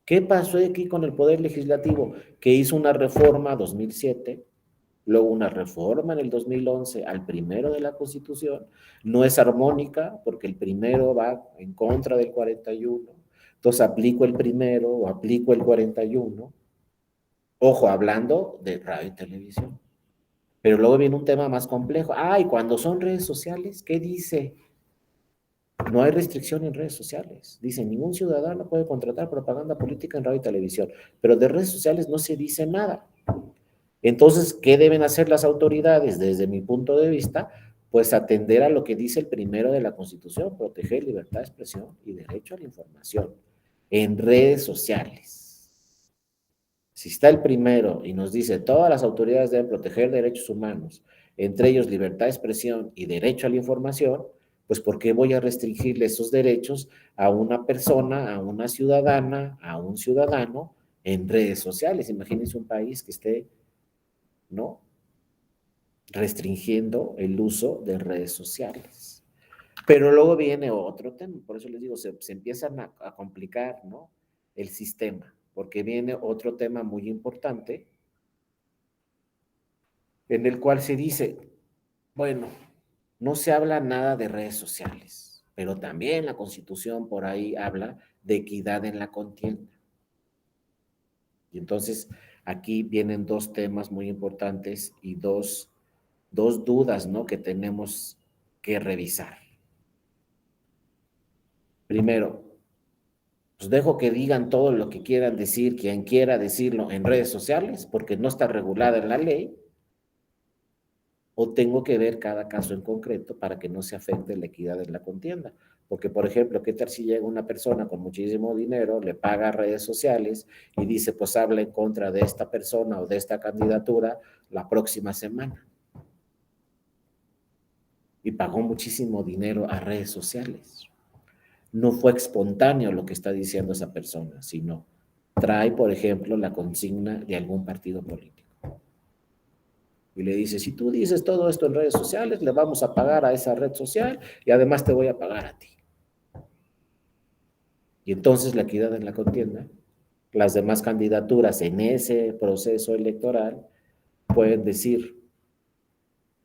¿Qué pasó aquí con el Poder Legislativo? Que hizo una reforma 2007, luego una reforma en el 2011 al primero de la Constitución, no es armónica porque el primero va en contra del 41, entonces aplico el primero o aplico el 41. Ojo, hablando de radio y televisión. Pero luego viene un tema más complejo. Ah, y cuando son redes sociales, ¿qué dice? No hay restricción en redes sociales. Dice, ningún ciudadano puede contratar propaganda política en radio y televisión. Pero de redes sociales no se dice nada. Entonces, ¿qué deben hacer las autoridades desde mi punto de vista? Pues atender a lo que dice el primero de la Constitución, proteger libertad de expresión y derecho a la información en redes sociales. Si está el primero y nos dice todas las autoridades deben proteger derechos humanos, entre ellos libertad de expresión y derecho a la información, pues ¿por qué voy a restringirle esos derechos a una persona, a una ciudadana, a un ciudadano en redes sociales? Imagínense un país que esté, ¿no?, restringiendo el uso de redes sociales. Pero luego viene otro tema, por eso les digo, se empiezan a complicar, ¿no?, el sistema, porque viene otro tema muy importante en el cual se dice, bueno, no se habla nada de redes sociales, pero también la Constitución por ahí habla de equidad en la contienda. Y entonces aquí vienen dos temas muy importantes y dos dudas, ¿no?, que tenemos que revisar. Primero, pues dejo que digan todo lo que quieran decir, quien quiera decirlo en redes sociales, porque no está regulada en la ley, o tengo que ver cada caso en concreto para que no se afecte la equidad en la contienda. Porque, por ejemplo, ¿qué tal si llega una persona con muchísimo dinero, le paga redes sociales y dice, pues habla en contra de esta persona o de esta candidatura la próxima semana? Y pagó muchísimo dinero a redes sociales. No fue espontáneo lo que está diciendo esa persona, sino trae, por ejemplo, la consigna de algún partido político. Y le dice, si tú dices todo esto en redes sociales, le vamos a pagar a esa red social y además te voy a pagar a ti. Y entonces la equidad en la contienda, las demás candidaturas en ese proceso electoral pueden decir,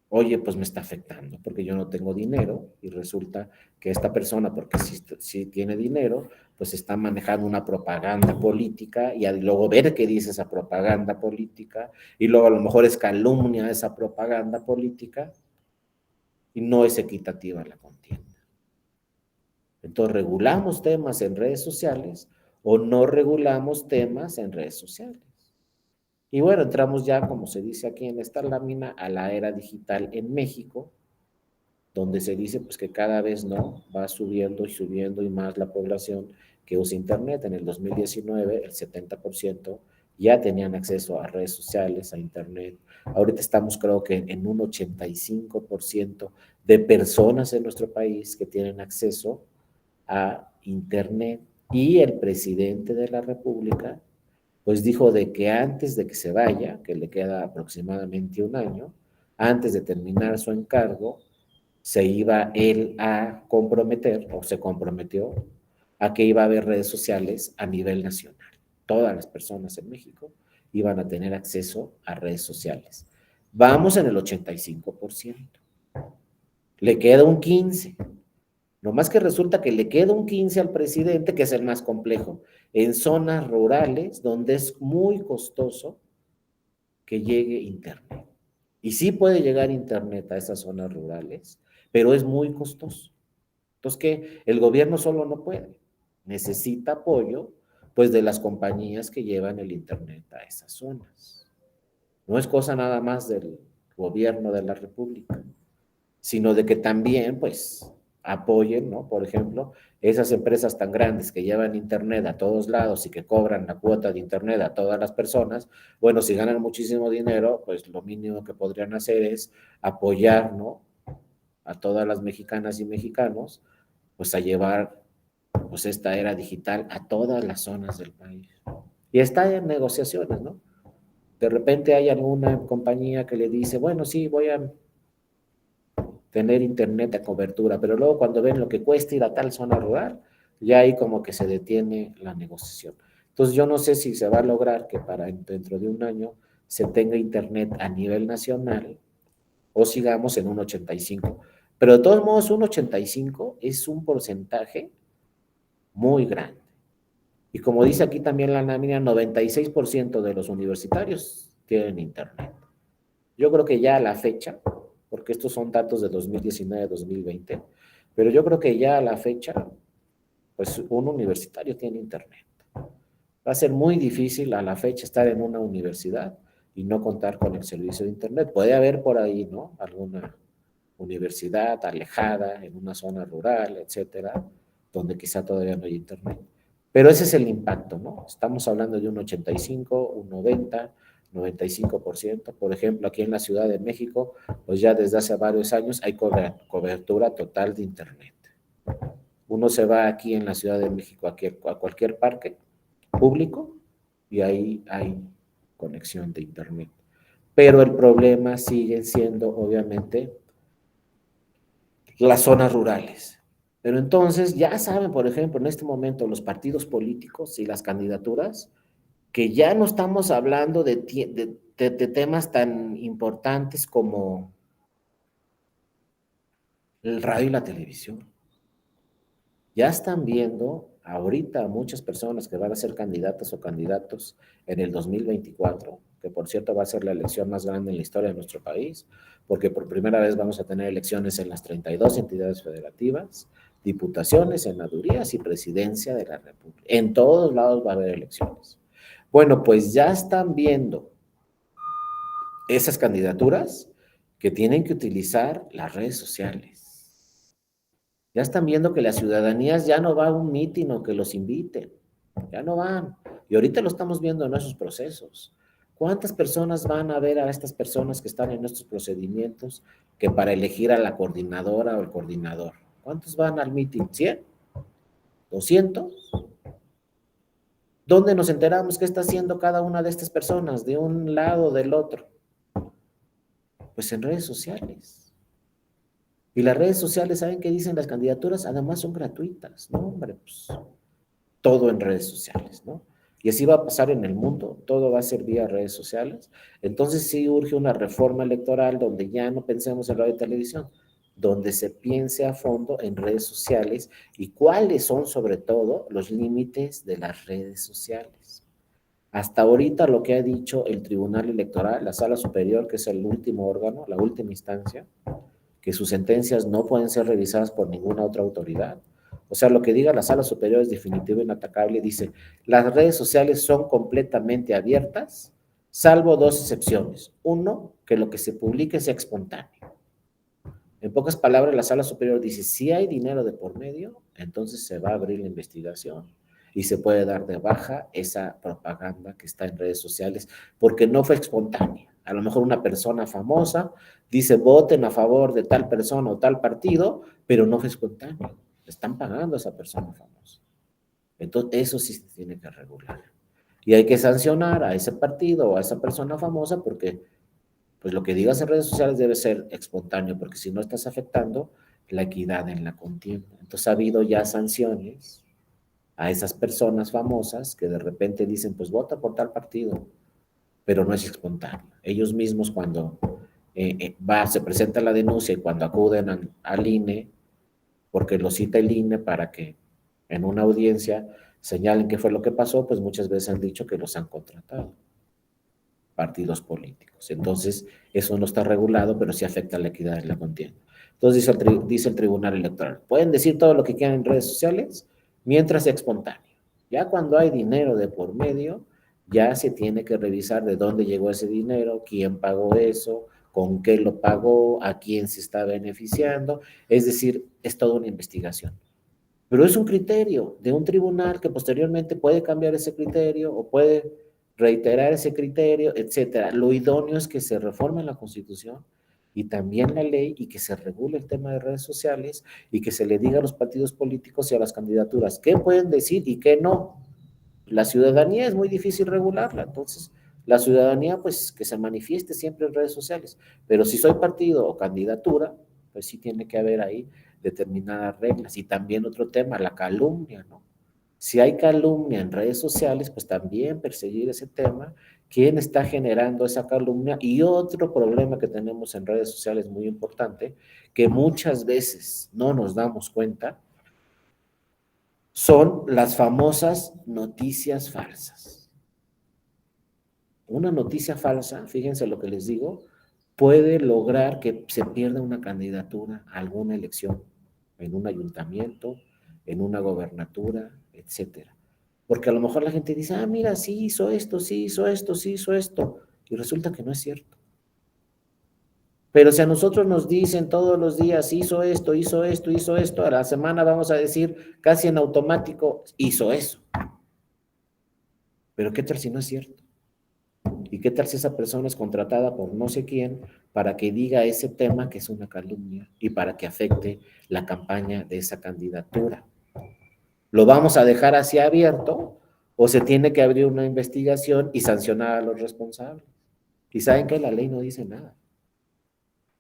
oye, pues me está afectando porque yo no tengo dinero y resulta que esta persona, porque sí tiene dinero, pues está manejando una propaganda política y luego ver qué dice esa propaganda política y luego a lo mejor es calumnia esa propaganda política y no es equitativa la contienda. Entonces, ¿regulamos temas en redes sociales o no regulamos temas en redes sociales? Y bueno, entramos ya, como se dice aquí en esta lámina, a la era digital en México, donde se dice pues que cada vez no va subiendo y subiendo y más la población que usa internet. En el 2019 el 70% ya tenían acceso a redes sociales, a internet. Ahorita estamos creo que en un 85% de personas en nuestro país que tienen acceso a internet, y el presidente de la República pues dijo de que antes de que se vaya, que le queda aproximadamente un año, antes de terminar su encargo, se iba él a comprometer, o se comprometió, a que iba a haber redes sociales a nivel nacional. Todas las personas en México iban a tener acceso a redes sociales. Vamos en el 85%. Le queda un 15%. No más que resulta que le queda un 15 al presidente, que es el más complejo, en zonas rurales donde es muy costoso que llegue internet. Y sí puede llegar internet a esas zonas rurales, pero es muy costoso. Entonces, ¿qué? El gobierno solo no puede. Necesita apoyo, pues, de las compañías que llevan el internet a esas zonas. No es cosa nada más del gobierno de la República, sino de que también, pues, apoyen, ¿no? Por ejemplo, esas empresas tan grandes que llevan internet a todos lados y que cobran la cuota de internet a todas las personas, bueno, si ganan muchísimo dinero, pues lo mínimo que podrían hacer es apoyar, ¿no? A todas las mexicanas y mexicanos, pues a llevar, pues esta era digital a todas las zonas del país. Y está en negociaciones, ¿no? De repente hay alguna compañía que le dice, bueno, sí, voy a tener internet a cobertura, pero luego cuando ven lo que cuesta ir a tal zona rural, ya ahí como que se detiene la negociación. Entonces yo no sé si se va a lograr que para dentro de un año se tenga internet a nivel nacional o sigamos en un 85. Pero de todos modos, un 85 es un porcentaje muy grande. Y como dice aquí también la lámina, 96% de los universitarios tienen internet. Yo creo que ya a la fecha, porque estos son datos de 2019-2020, pero yo creo que ya a la fecha, pues un universitario tiene internet. Va a ser muy difícil a la fecha estar en una universidad y no contar con el servicio de internet. Puede haber por ahí, ¿no? Alguna universidad alejada, en una zona rural, etcétera, donde quizá todavía no hay internet. Pero ese es el impacto, ¿no? Estamos hablando de un 85, un 90, 95%. Por ejemplo, aquí en la Ciudad de México, pues ya desde hace varios años hay cobertura total de internet. Uno se va aquí en la Ciudad de México a cualquier parque público y ahí hay conexión de internet. Pero el problema sigue siendo, obviamente, las zonas rurales. Pero entonces ya saben, por ejemplo, en este momento los partidos políticos y las candidaturas, que ya no estamos hablando de temas tan importantes como el radio y la televisión. Ya están viendo ahorita muchas personas que van a ser candidatas o candidatos en el 2024, que por cierto va a ser la elección más grande en la historia de nuestro país, porque por primera vez vamos a tener elecciones en las 32 entidades federativas, diputaciones, senadurías y presidencia de la República. En todos lados va a haber elecciones. Bueno, pues ya están viendo esas candidaturas que tienen que utilizar las redes sociales. Ya están viendo que las ciudadanías ya no va a un mitin o que los inviten, ya no van. Y ahorita lo estamos viendo en esos procesos. ¿Cuántas personas van a ver a estas personas que están en estos procedimientos que para elegir a la coordinadora o el coordinador? ¿Cuántos van al mitin? ¿100? ¿200? ¿Dónde nos enteramos qué está haciendo cada una de estas personas, de un lado o del otro? Pues en redes sociales. Y las redes sociales, ¿saben qué dicen las candidaturas? Además son gratuitas, ¿no? Hombre, pues todo en redes sociales, ¿no? Y así va a pasar en el mundo, todo va a ser vía redes sociales. Entonces sí urge una reforma electoral donde ya no pensemos en radio y televisión, donde se piense a fondo en redes sociales y cuáles son sobre todo los límites de las redes sociales. Hasta ahorita lo que ha dicho el Tribunal Electoral, la Sala Superior, que es el último órgano, la última instancia, que sus sentencias no pueden ser revisadas por ninguna otra autoridad. O sea, lo que diga la Sala Superior es definitivo e inatacable. Dice, las redes sociales son completamente abiertas, salvo dos excepciones. Uno, que lo que se publique sea espontáneo. En pocas palabras, la Sala Superior dice, si hay dinero de por medio, entonces se va a abrir la investigación y se puede dar de baja esa propaganda que está en redes sociales, porque no fue espontánea. A lo mejor una persona famosa dice, voten a favor de tal persona o tal partido, pero no fue espontáneo. Están pagando a esa persona famosa. Entonces, eso sí se tiene que regular. Y hay que sancionar a ese partido o a esa persona famosa porque pues lo que digas en redes sociales debe ser espontáneo, porque si no estás afectando la equidad en la contienda. Entonces ha habido ya sanciones a esas personas famosas que de repente dicen, pues vota por tal partido, pero no es espontáneo. Ellos mismos cuando se presenta la denuncia y cuando acuden al INE, porque lo cita el INE para que en una audiencia señalen qué fue lo que pasó, pues muchas veces han dicho que los han contratado partidos políticos. Entonces, eso no está regulado, pero sí afecta a la equidad en la contienda. Entonces, dice el Tribunal Electoral, pueden decir todo lo que quieran en redes sociales mientras sea espontáneo. Ya cuando hay dinero de por medio, ya se tiene que revisar de dónde llegó ese dinero, quién pagó eso, con qué lo pagó, a quién se está beneficiando. Es decir, es toda una investigación. Pero es un criterio de un tribunal que posteriormente puede cambiar ese criterio o puede reiterar ese criterio, etcétera. Lo idóneo es que se reforme la Constitución y también la ley y que se regule el tema de redes sociales y que se le diga a los partidos políticos y a las candidaturas qué pueden decir y qué no. La ciudadanía es muy difícil regularla, entonces la ciudadanía pues que se manifieste siempre en redes sociales, pero si soy partido o candidatura, pues sí tiene que haber ahí determinadas reglas. Y también otro tema, la calumnia, ¿no? Si hay calumnia en redes sociales, pues también perseguir ese tema, quién está generando esa calumnia. Y otro problema que tenemos en redes sociales muy importante, que muchas veces no nos damos cuenta, son las famosas noticias falsas. Una noticia falsa, fíjense lo que les digo, puede lograr que se pierda una candidatura a alguna elección, en un ayuntamiento, en una gobernatura, etcétera. Porque a lo mejor la gente dice, ah, mira, sí hizo esto, sí hizo esto, sí hizo esto, y resulta que no es cierto. Pero si a nosotros nos dicen todos los días, hizo esto, hizo esto, hizo esto, a la semana vamos a decir casi en automático, hizo eso. Pero ¿qué tal si no es cierto? ¿Y qué tal si esa persona es contratada por no sé quién para que diga ese tema que es una calumnia y para que afecte la campaña de esa candidatura? ¿Lo vamos a dejar así abierto o se tiene que abrir una investigación y sancionar a los responsables? Y saben que la ley no dice nada,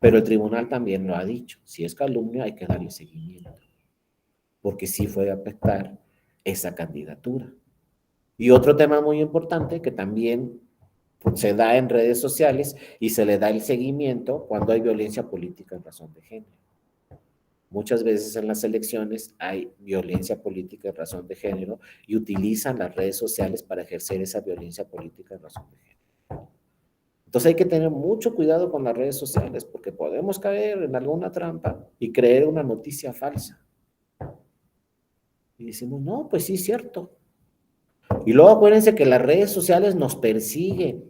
pero el tribunal también lo ha dicho. Si es calumnia hay que darle seguimiento, porque sí puede afectar esa candidatura. Y otro tema muy importante que también se da en redes sociales y se le da el seguimiento cuando hay violencia política en razón de género. Muchas veces en las elecciones hay violencia política en razón de género y utilizan las redes sociales para ejercer esa violencia política en razón de género. Entonces hay que tener mucho cuidado con las redes sociales porque podemos caer en alguna trampa y creer una noticia falsa. Y decimos, no, pues sí, es cierto. Y luego acuérdense que las redes sociales nos persiguen.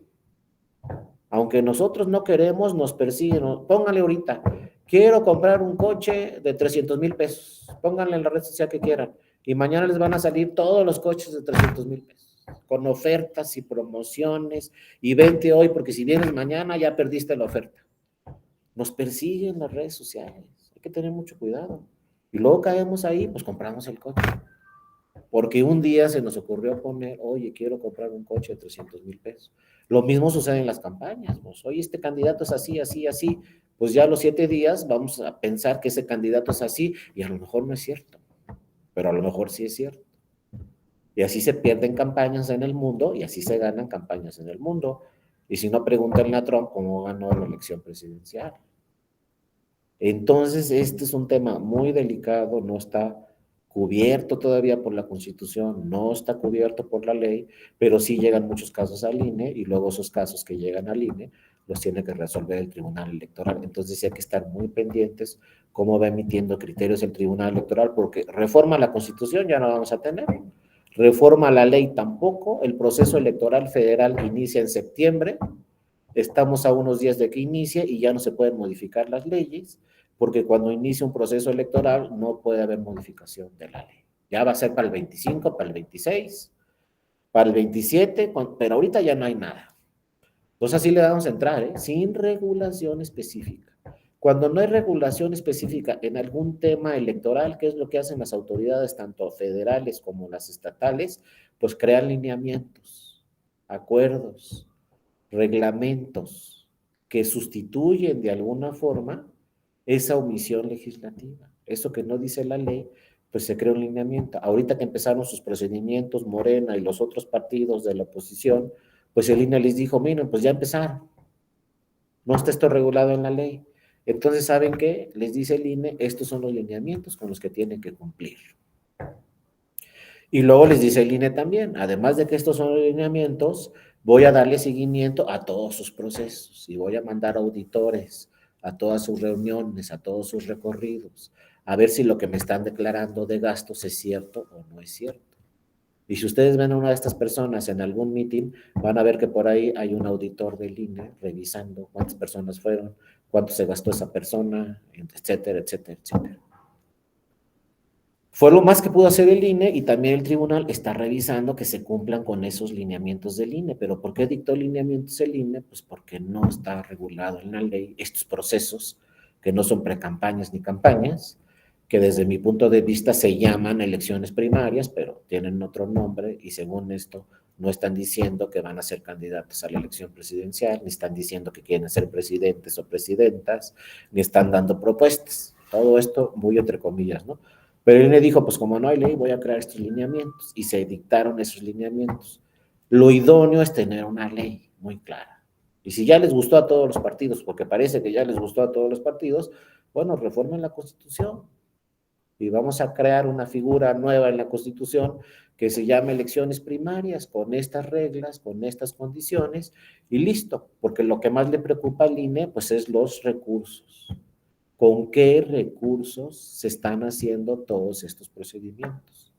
Aunque nosotros no queremos, nos persiguen. Pónganle ahorita, quiero comprar un coche de 300,000 pesos. Pónganle en la red social que quieran. Y mañana les van a salir todos los coches de 300,000 pesos. Con ofertas y promociones. Y vente hoy, porque si vienes mañana ya perdiste la oferta. Nos persiguen las redes sociales. Hay que tener mucho cuidado. Y luego caemos ahí, pues compramos el coche. porque un día se nos ocurrió poner, oye, quiero comprar un coche de 300,000 pesos. Lo mismo sucede en las campañas, pues, oye, este candidato es así, así, así, pues ya a los 7 días vamos a pensar que ese candidato es así y a lo mejor no es cierto, pero a lo mejor sí es cierto. Y así se pierden campañas en el mundo y así se ganan campañas en el mundo. Y si no, pregúntenle a Trump cómo ganó la elección presidencial. Entonces, este es un tema muy delicado, no está cubierto todavía por la Constitución, no está cubierto por la ley, pero sí llegan muchos casos al INE y luego esos casos que llegan al INE los tiene que resolver el Tribunal Electoral. Entonces, sí hay que estar muy pendientes cómo va emitiendo criterios el Tribunal Electoral, porque reforma la Constitución ya no vamos a tener, reforma la ley tampoco, el proceso electoral federal inicia en septiembre, estamos a unos días de que inicie y ya no se pueden modificar las leyes, porque cuando inicia un proceso electoral no puede haber modificación de la ley. Ya va a ser para el 25, para el 26, para el 27, pero ahorita ya no hay nada. Entonces así le vamos a entrar, ¿eh? Sin regulación específica. Cuando no hay regulación específica en algún tema electoral, ¿qué es lo que hacen las autoridades, tanto federales como las estatales? Pues crean lineamientos, acuerdos, reglamentos que sustituyen de alguna forma esa omisión legislativa. Eso que no dice la ley, pues se crea un lineamiento. Ahorita que empezaron sus procedimientos, Morena y los otros partidos de la oposición, pues el INE les dijo, miren, pues ya empezaron, no está esto regulado en la ley. Entonces, ¿saben qué? Les dice el INE, estos son los lineamientos con los que tienen que cumplir. Y luego les dice el INE también, además de que estos son los lineamientos, voy a darle seguimiento a todos sus procesos y voy a mandar auditores a todas sus reuniones, a todos sus recorridos, a ver si lo que me están declarando de gastos es cierto o no es cierto. Y si ustedes ven a una de estas personas en algún meeting, van a ver que por ahí hay un auditor del INE revisando cuántas personas fueron, cuánto se gastó esa persona, etcétera, etcétera, etcétera. Fue lo más que pudo hacer el INE y también el tribunal está revisando que se cumplan con esos lineamientos del INE. ¿Pero por qué dictó lineamientos el INE? Pues porque no está regulado en la ley estos procesos que no son precampañas ni campañas, que desde mi punto de vista se llaman elecciones primarias, pero tienen otro nombre y según esto no están diciendo que van a ser candidatos a la elección presidencial, ni están diciendo que quieren ser presidentes o presidentas, ni están dando propuestas. Todo esto muy entre comillas, ¿no? Pero el INE dijo, pues como no hay ley, voy a crear estos lineamientos y se dictaron esos lineamientos. Lo idóneo es tener una ley muy clara. Y si ya les gustó a todos los partidos, porque parece que ya les gustó a todos los partidos, bueno, reformen la Constitución y vamos a crear una figura nueva en la Constitución que se llame elecciones primarias con estas reglas, con estas condiciones y listo, porque lo que más le preocupa al INE pues es los recursos. ¿Con qué recursos se están haciendo todos estos procedimientos?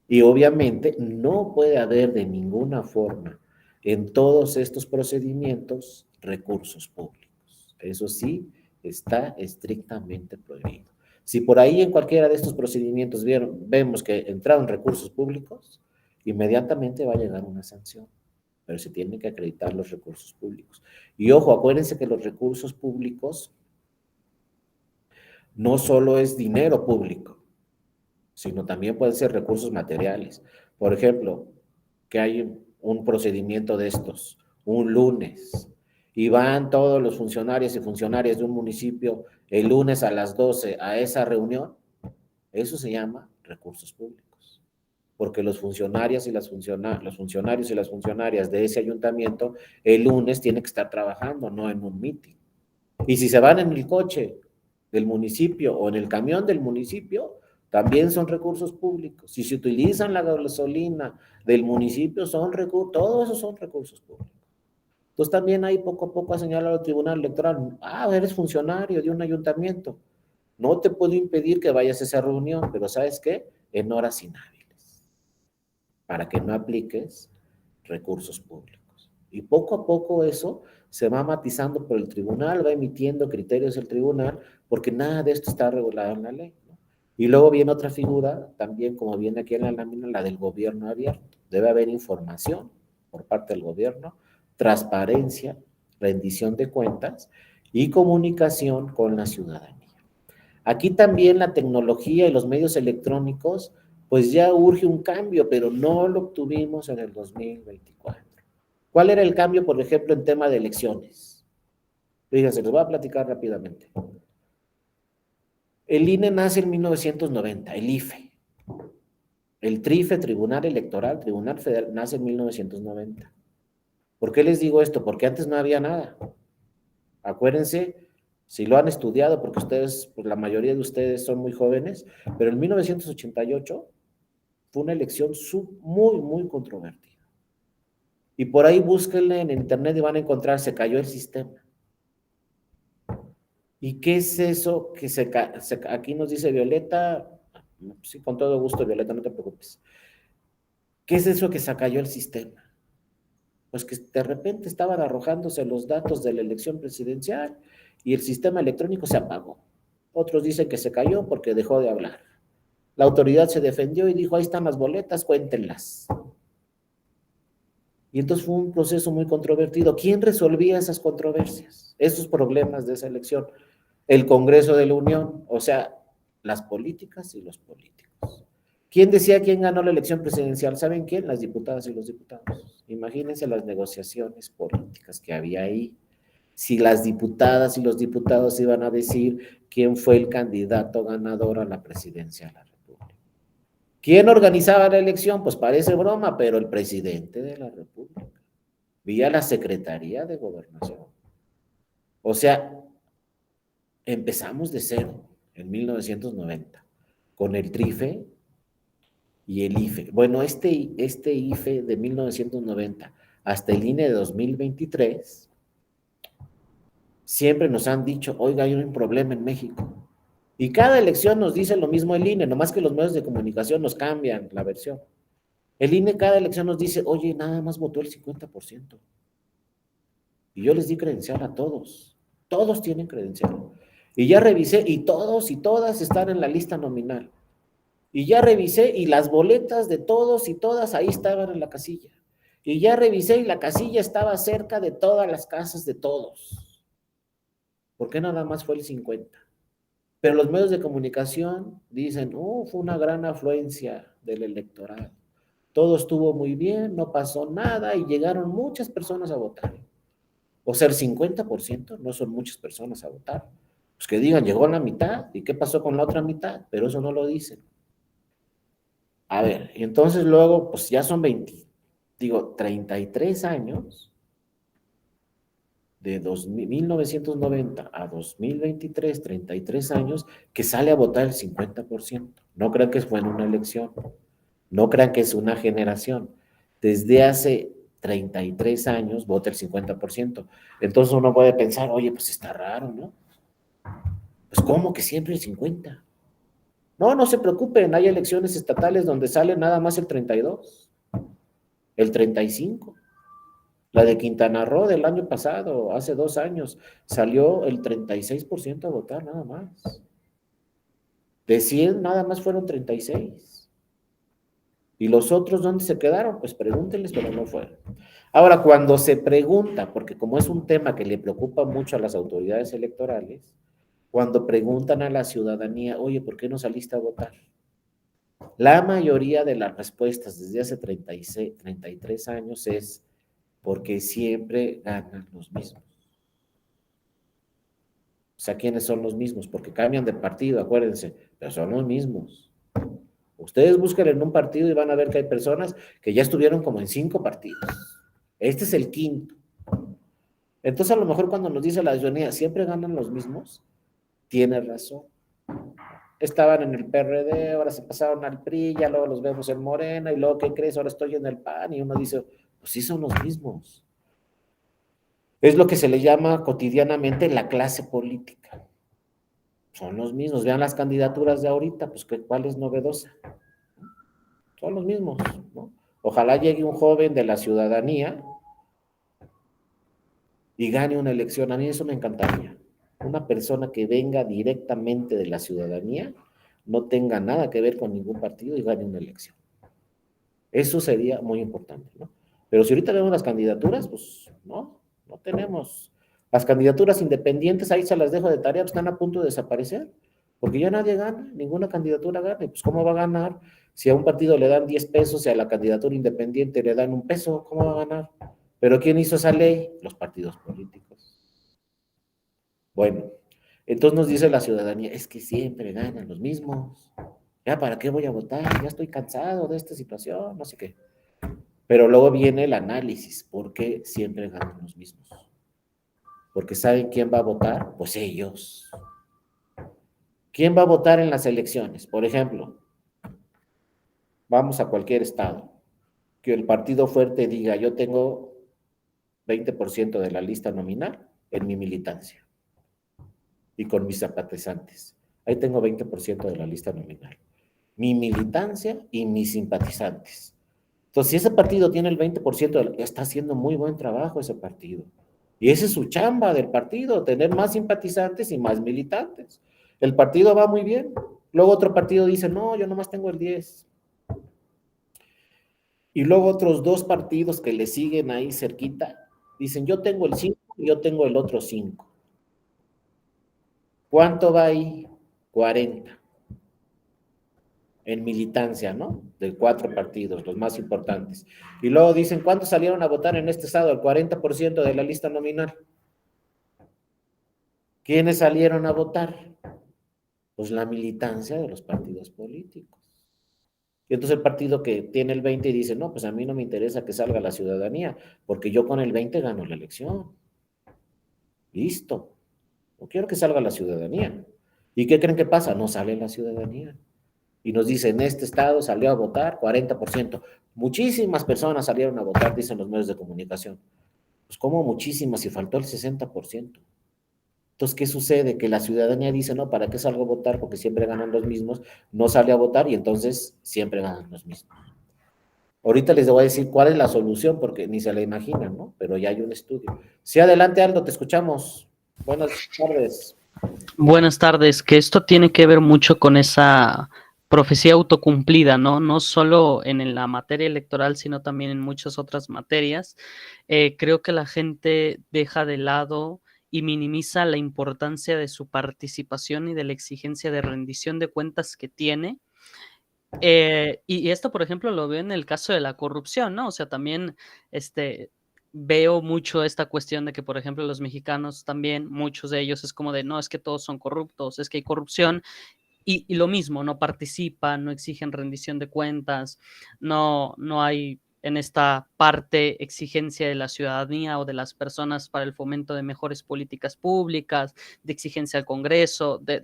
Y obviamente no puede haber de ninguna forma en todos estos procedimientos recursos públicos. Eso sí, está estrictamente prohibido. Si por ahí en cualquiera de estos procedimientos vemos que entraron recursos públicos, inmediatamente va a llegar una sanción, pero se tienen que acreditar los recursos públicos. Y ojo, acuérdense que los recursos públicos no solo es dinero público, sino también pueden ser recursos materiales. Por ejemplo, que hay un procedimiento de estos, un lunes, y van todos los funcionarios y funcionarias de un municipio el lunes a las 12 a esa reunión, eso se llama recursos públicos, porque los funcionarios y las funcionarias de ese ayuntamiento el lunes tienen que estar trabajando, no en un meeting. Y si se van en el coche del municipio o en el camión del municipio, también son recursos públicos. Si se utilizan la gasolina del municipio, todos esos son recursos públicos. Entonces también ahí poco a poco ha señalado el Tribunal Electoral, eres funcionario de un ayuntamiento, no te puedo impedir que vayas a esa reunión, pero ¿sabes qué? En horas inhábiles, para que no apliques recursos públicos. Y poco a poco eso se va matizando por el tribunal, va emitiendo criterios el tribunal, porque nada de esto está regulado en la ley, ¿no? Y luego viene otra figura, también como viene aquí en la lámina, la del gobierno abierto. Debe haber información por parte del gobierno, transparencia, rendición de cuentas y comunicación con la ciudadanía. Aquí también la tecnología y los medios electrónicos pues ya urge un cambio, pero no lo obtuvimos en el 2024. ¿Cuál era el cambio, por ejemplo, en tema de elecciones? Fíjense, les voy a platicar rápidamente. El INE nace en 1990, el IFE. El TRIFE, Tribunal Electoral, Tribunal Federal, nace en 1990. ¿Por qué les digo esto? Porque antes no había nada. Acuérdense, si lo han estudiado, porque ustedes, pues la mayoría de ustedes son muy jóvenes, pero en 1988 fue una elección muy, muy controvertida. Y por ahí búsquenle en internet y van a encontrar, se cayó el sistema. ¿Y qué es eso que aquí nos dice Violeta? Sí, con todo gusto, Violeta, no te preocupes. ¿Qué es eso que se cayó el sistema? Pues que de repente estaban arrojándose los datos de la elección presidencial y el sistema electrónico se apagó. Otros dicen que se cayó porque dejó de hablar. La autoridad se defendió y dijo, ahí están las boletas, cuéntenlas. Y entonces fue un proceso muy controvertido. ¿Quién resolvía esas controversias, esos problemas de esa elección? El Congreso de la Unión, o sea, las políticas y los políticos. ¿Quién decía quién ganó la elección presidencial? ¿Saben quién? Las diputadas y los diputados. Imagínense las negociaciones políticas que había ahí. Si las diputadas y los diputados iban a decir quién fue el candidato ganador a la presidencia de la República. ¿Quién organizaba la elección? Pues parece broma, pero el presidente de la República, vía la Secretaría de Gobernación. O sea, empezamos de cero en 1990 con el TRIFE y el IFE. Bueno, este IFE de 1990 hasta el INE de 2023, siempre nos han dicho, oiga, hay un problema en México. Y cada elección nos dice lo mismo el INE, nomás que los medios de comunicación nos cambian la versión. El INE cada elección nos dice, oye, nada más votó el 50%. Y yo les di credencial a todos. Todos tienen credencial. Y ya revisé, y todos y todas están en la lista nominal. Y ya revisé, y las boletas de todos y todas ahí estaban en la casilla. Y ya revisé, y la casilla estaba cerca de todas las casas de todos. ¿Por qué nada más fue el 50%? Pero los medios de comunicación dicen, fue una gran afluencia del electorado. Todo estuvo muy bien, no pasó nada y llegaron muchas personas a votar. O sea, el 50% no son muchas personas a votar. Pues que digan, llegó la mitad, ¿y qué pasó con la otra mitad? Pero eso no lo dicen. A ver, y entonces luego, pues ya son 33 años, de 1990 a 2023, 33 años, que sale a votar el 50%. No crean que fue en una elección, no crean que es una generación. Desde hace 33 años vota el 50%. Entonces uno puede pensar, oye, pues está raro, ¿no? Pues ¿cómo que siempre el 50%? No, no se preocupen, hay elecciones estatales donde sale nada más el 32%, el 35%. La de Quintana Roo del año pasado, hace 2 años, salió el 36% a votar nada más. De 100 nada más fueron 36. ¿Y los otros dónde se quedaron? Pues pregúntenles, pero no fueron. Ahora, cuando se pregunta, porque como es un tema que le preocupa mucho a las autoridades electorales, cuando preguntan a la ciudadanía, oye, ¿por qué no saliste a votar? La mayoría de las respuestas desde hace 33 años es porque siempre ganan los mismos. O sea, ¿quiénes son los mismos? Porque cambian de partido, acuérdense, pero son los mismos. Ustedes buscan en un partido y van a ver que hay personas que ya estuvieron como en 5 partidos. Este es el quinto. Entonces, a lo mejor cuando nos dice la ciudadanía, siempre ganan los mismos, tiene razón. Estaban en el PRD, ahora se pasaron al PRI, ya luego los vemos en Morena, y luego, ¿qué crees? Ahora estoy en el PAN, y uno dice, pues sí son los mismos. Es lo que se le llama cotidianamente la clase política. Son los mismos. Vean las candidaturas de ahorita, pues ¿cuál es novedosa? Son los mismos, ¿no? Ojalá llegue un joven de la ciudadanía y gane una elección. A mí eso me encantaría. Una persona que venga directamente de la ciudadanía, no tenga nada que ver con ningún partido y gane una elección. Eso sería muy importante, ¿no? Pero si ahorita vemos las candidaturas, pues no tenemos. Las candidaturas independientes, ahí se las dejo de tarea, pues están a punto de desaparecer, porque ya nadie gana, ninguna candidatura gana. Y pues ¿cómo va a ganar Si a un partido le dan 10 pesos y a la candidatura independiente le dan 1 peso, ¿cómo va a ganar? ¿Pero quién hizo esa ley? Los partidos políticos. Bueno, entonces nos dice la ciudadanía, es que siempre ganan los mismos. ¿Ya para qué voy a votar? Ya estoy cansado de esta situación, no sé qué. Pero luego viene el análisis, ¿por qué siempre ganan los mismos? Porque ¿saben quién va a votar? Pues ellos. ¿Quién va a votar en las elecciones? Por ejemplo, vamos a cualquier estado, que el partido fuerte diga, yo tengo 20% de la lista nominal en mi militancia y con mis simpatizantes. Ahí tengo 20% de la lista nominal. Mi militancia y mis simpatizantes. Entonces, si ese partido tiene el 20%, está haciendo muy buen trabajo ese partido. Y esa es su chamba del partido, tener más simpatizantes y más militantes. El partido va muy bien. Luego otro partido dice, no, yo nomás tengo el 10. Y luego otros dos partidos que le siguen ahí cerquita, dicen, yo tengo el 5 y yo tengo el otro 5. ¿Cuánto va ahí? 40 en militancia, ¿no? De 4 partidos, los más importantes. Y luego dicen, ¿cuántos salieron a votar en este estado? El 40% de la lista nominal. ¿Quiénes salieron a votar? Pues la militancia de los partidos políticos. Y entonces el partido que tiene el 20 dice, no, pues a mí no me interesa que salga la ciudadanía, porque yo con el 20 gano la elección. Listo. No quiero que salga la ciudadanía. ¿Y qué creen que pasa? No sale la ciudadanía. Y nos dice, en este estado salió a votar 40%. Muchísimas personas salieron a votar, dicen los medios de comunicación. Pues como muchísimas, si faltó el 60%. Entonces, ¿qué sucede? Que la ciudadanía dice, no, ¿para qué salgo a votar? Porque siempre ganan los mismos, no sale a votar y entonces siempre ganan los mismos. Ahorita les voy a decir cuál es la solución, porque ni se la imaginan, ¿no? Pero ya hay un estudio. Sí, adelante, Aldo, te escuchamos. Buenas tardes. Buenas tardes, que esto tiene que ver mucho con esa profecía autocumplida, ¿no? No solo en la materia electoral, sino también en muchas otras materias. Creo que la gente deja de lado y minimiza la importancia de su participación y de la exigencia de rendición de cuentas que tiene. Y esto, por ejemplo, lo veo en el caso de la corrupción, ¿no? O sea, también veo mucho esta cuestión de que, por ejemplo, los mexicanos también, muchos de ellos es como de, no, es que todos son corruptos, es que hay corrupción, y lo mismo, no participan, no exigen rendición de cuentas, no hay en esta parte exigencia de la ciudadanía o de las personas para el fomento de mejores políticas públicas, de exigencia al Congreso, de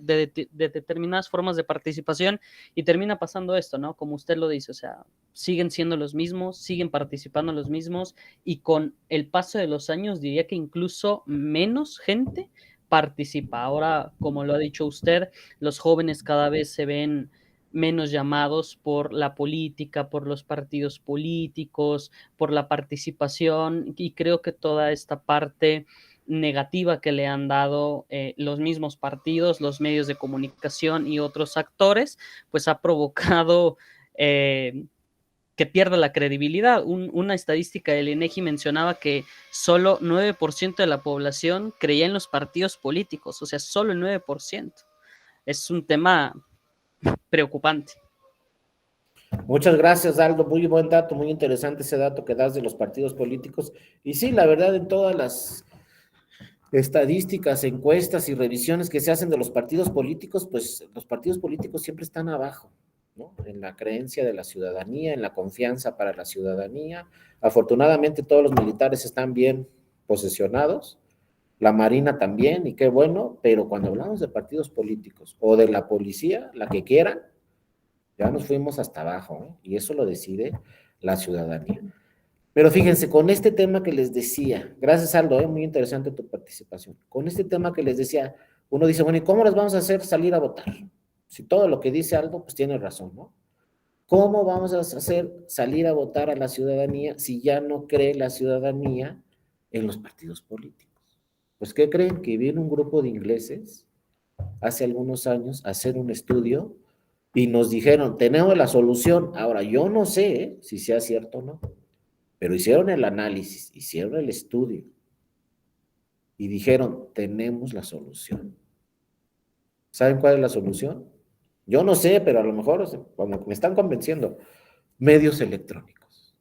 determinadas formas de participación, y termina pasando esto, ¿no? Como usted lo dice, o sea, siguen siendo los mismos, siguen participando los mismos, y con el paso de los años diría que incluso menos gente participa. Ahora, como lo ha dicho usted, los jóvenes cada vez se ven menos llamados por la política, por los partidos políticos, por la participación, y creo que toda esta parte negativa que le han dado los mismos partidos, los medios de comunicación y otros actores, pues ha provocado que pierda la credibilidad. Una estadística del INEGI mencionaba que solo 9% de la población creía en los partidos políticos, o sea, solo el 9%. Es un tema preocupante. Muchas gracias, Aldo. Muy buen dato, muy interesante ese dato que das de los partidos políticos. Y sí, la verdad, en todas las estadísticas, encuestas y revisiones que se hacen de los partidos políticos, pues los partidos políticos siempre están abajo, ¿no? En la creencia de la ciudadanía, en la confianza para la ciudadanía. Afortunadamente todos los militares están bien posesionados, la Marina también, y qué bueno, pero cuando hablamos de partidos políticos o de la policía, la que quieran, ya nos fuimos hasta abajo, ¿eh? Y eso lo decide la ciudadanía. Pero fíjense, con este tema que les decía, gracias Aldo, muy interesante tu participación. Con este tema que les decía, uno dice, bueno, ¿y cómo les vamos a hacer salir a votar? Si todo lo que dice Aldo, pues tiene razón, ¿no? ¿Cómo vamos a hacer salir a votar a la ciudadanía si ya no cree la ciudadanía en los partidos políticos? Pues, ¿qué creen? Que viene un grupo de ingleses hace algunos años a hacer un estudio y nos dijeron, tenemos la solución. Ahora, yo no sé si sea cierto o no, pero hicieron el análisis, hicieron el estudio y dijeron, tenemos la solución. ¿Saben cuál es la solución? Yo no sé, pero a lo mejor como me están convenciendo. Medios electrónicos.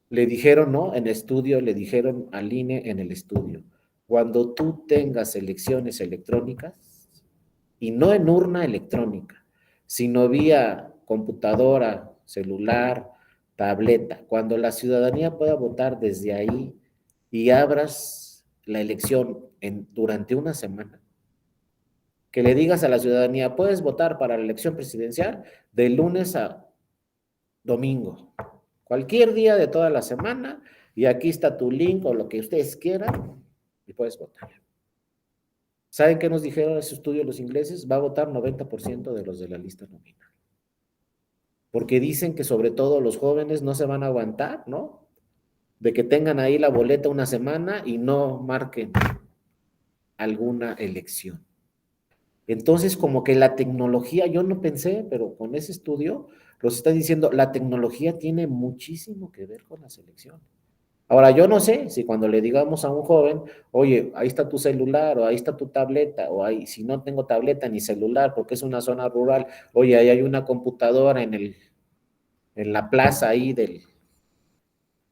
Le dijeron, ¿no? En estudio, le dijeron al INE en el estudio, cuando tú tengas elecciones electrónicas, y no en urna electrónica, sino vía computadora, celular, tableta, cuando la ciudadanía pueda votar desde ahí y abras la elección durante una semana, que le digas a la ciudadanía, puedes votar para la elección presidencial de lunes a domingo, cualquier día de toda la semana, y aquí está tu link o lo que ustedes quieran, y puedes votar. ¿Saben qué nos dijeron ese estudio los ingleses? Va a votar 90% de los de la lista nominal. Porque dicen que sobre todo los jóvenes no se van a aguantar, ¿no? De que tengan ahí la boleta una semana y no marquen alguna elección. Entonces, como que la tecnología, yo no pensé, pero con ese estudio, los está diciendo, la tecnología tiene muchísimo que ver con las elecciones. Ahora, yo no sé si cuando le digamos a un joven, oye, ahí está tu celular, o ahí está tu tableta, o ahí, si no tengo tableta ni celular, porque es una zona rural, oye, ahí hay una computadora en la plaza ahí del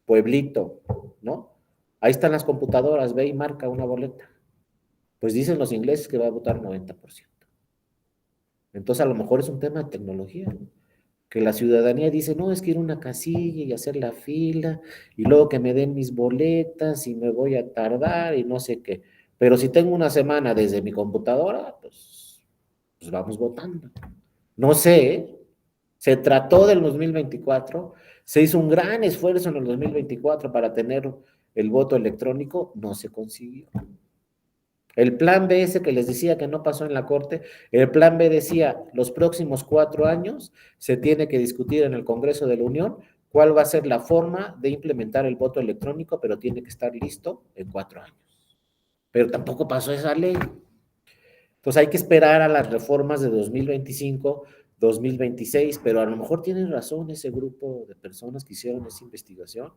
pueblito, ¿no? Ahí están las computadoras, ve y marca una boleta. Pues dicen los ingleses que va a votar 90%. Entonces, a lo mejor es un tema de tecnología, ¿no? Que la ciudadanía dice, no, es que ir a una casilla y hacer la fila, y luego que me den mis boletas y me voy a tardar y no sé qué. Pero si tengo una semana desde mi computadora, pues vamos votando. No sé, ¿eh? Se trató del 2024, se hizo un gran esfuerzo en el 2024 para tener el voto electrónico, no se consiguió. El plan B ese que les decía que no pasó en la Corte, el plan B decía, los próximos 4 años se tiene que discutir en el Congreso de la Unión cuál va a ser la forma de implementar el voto electrónico, pero tiene que estar listo en 4 años. Pero tampoco pasó esa ley. Entonces hay que esperar a las reformas de 2025, 2026, pero a lo mejor tienen razón ese grupo de personas que hicieron esa investigación.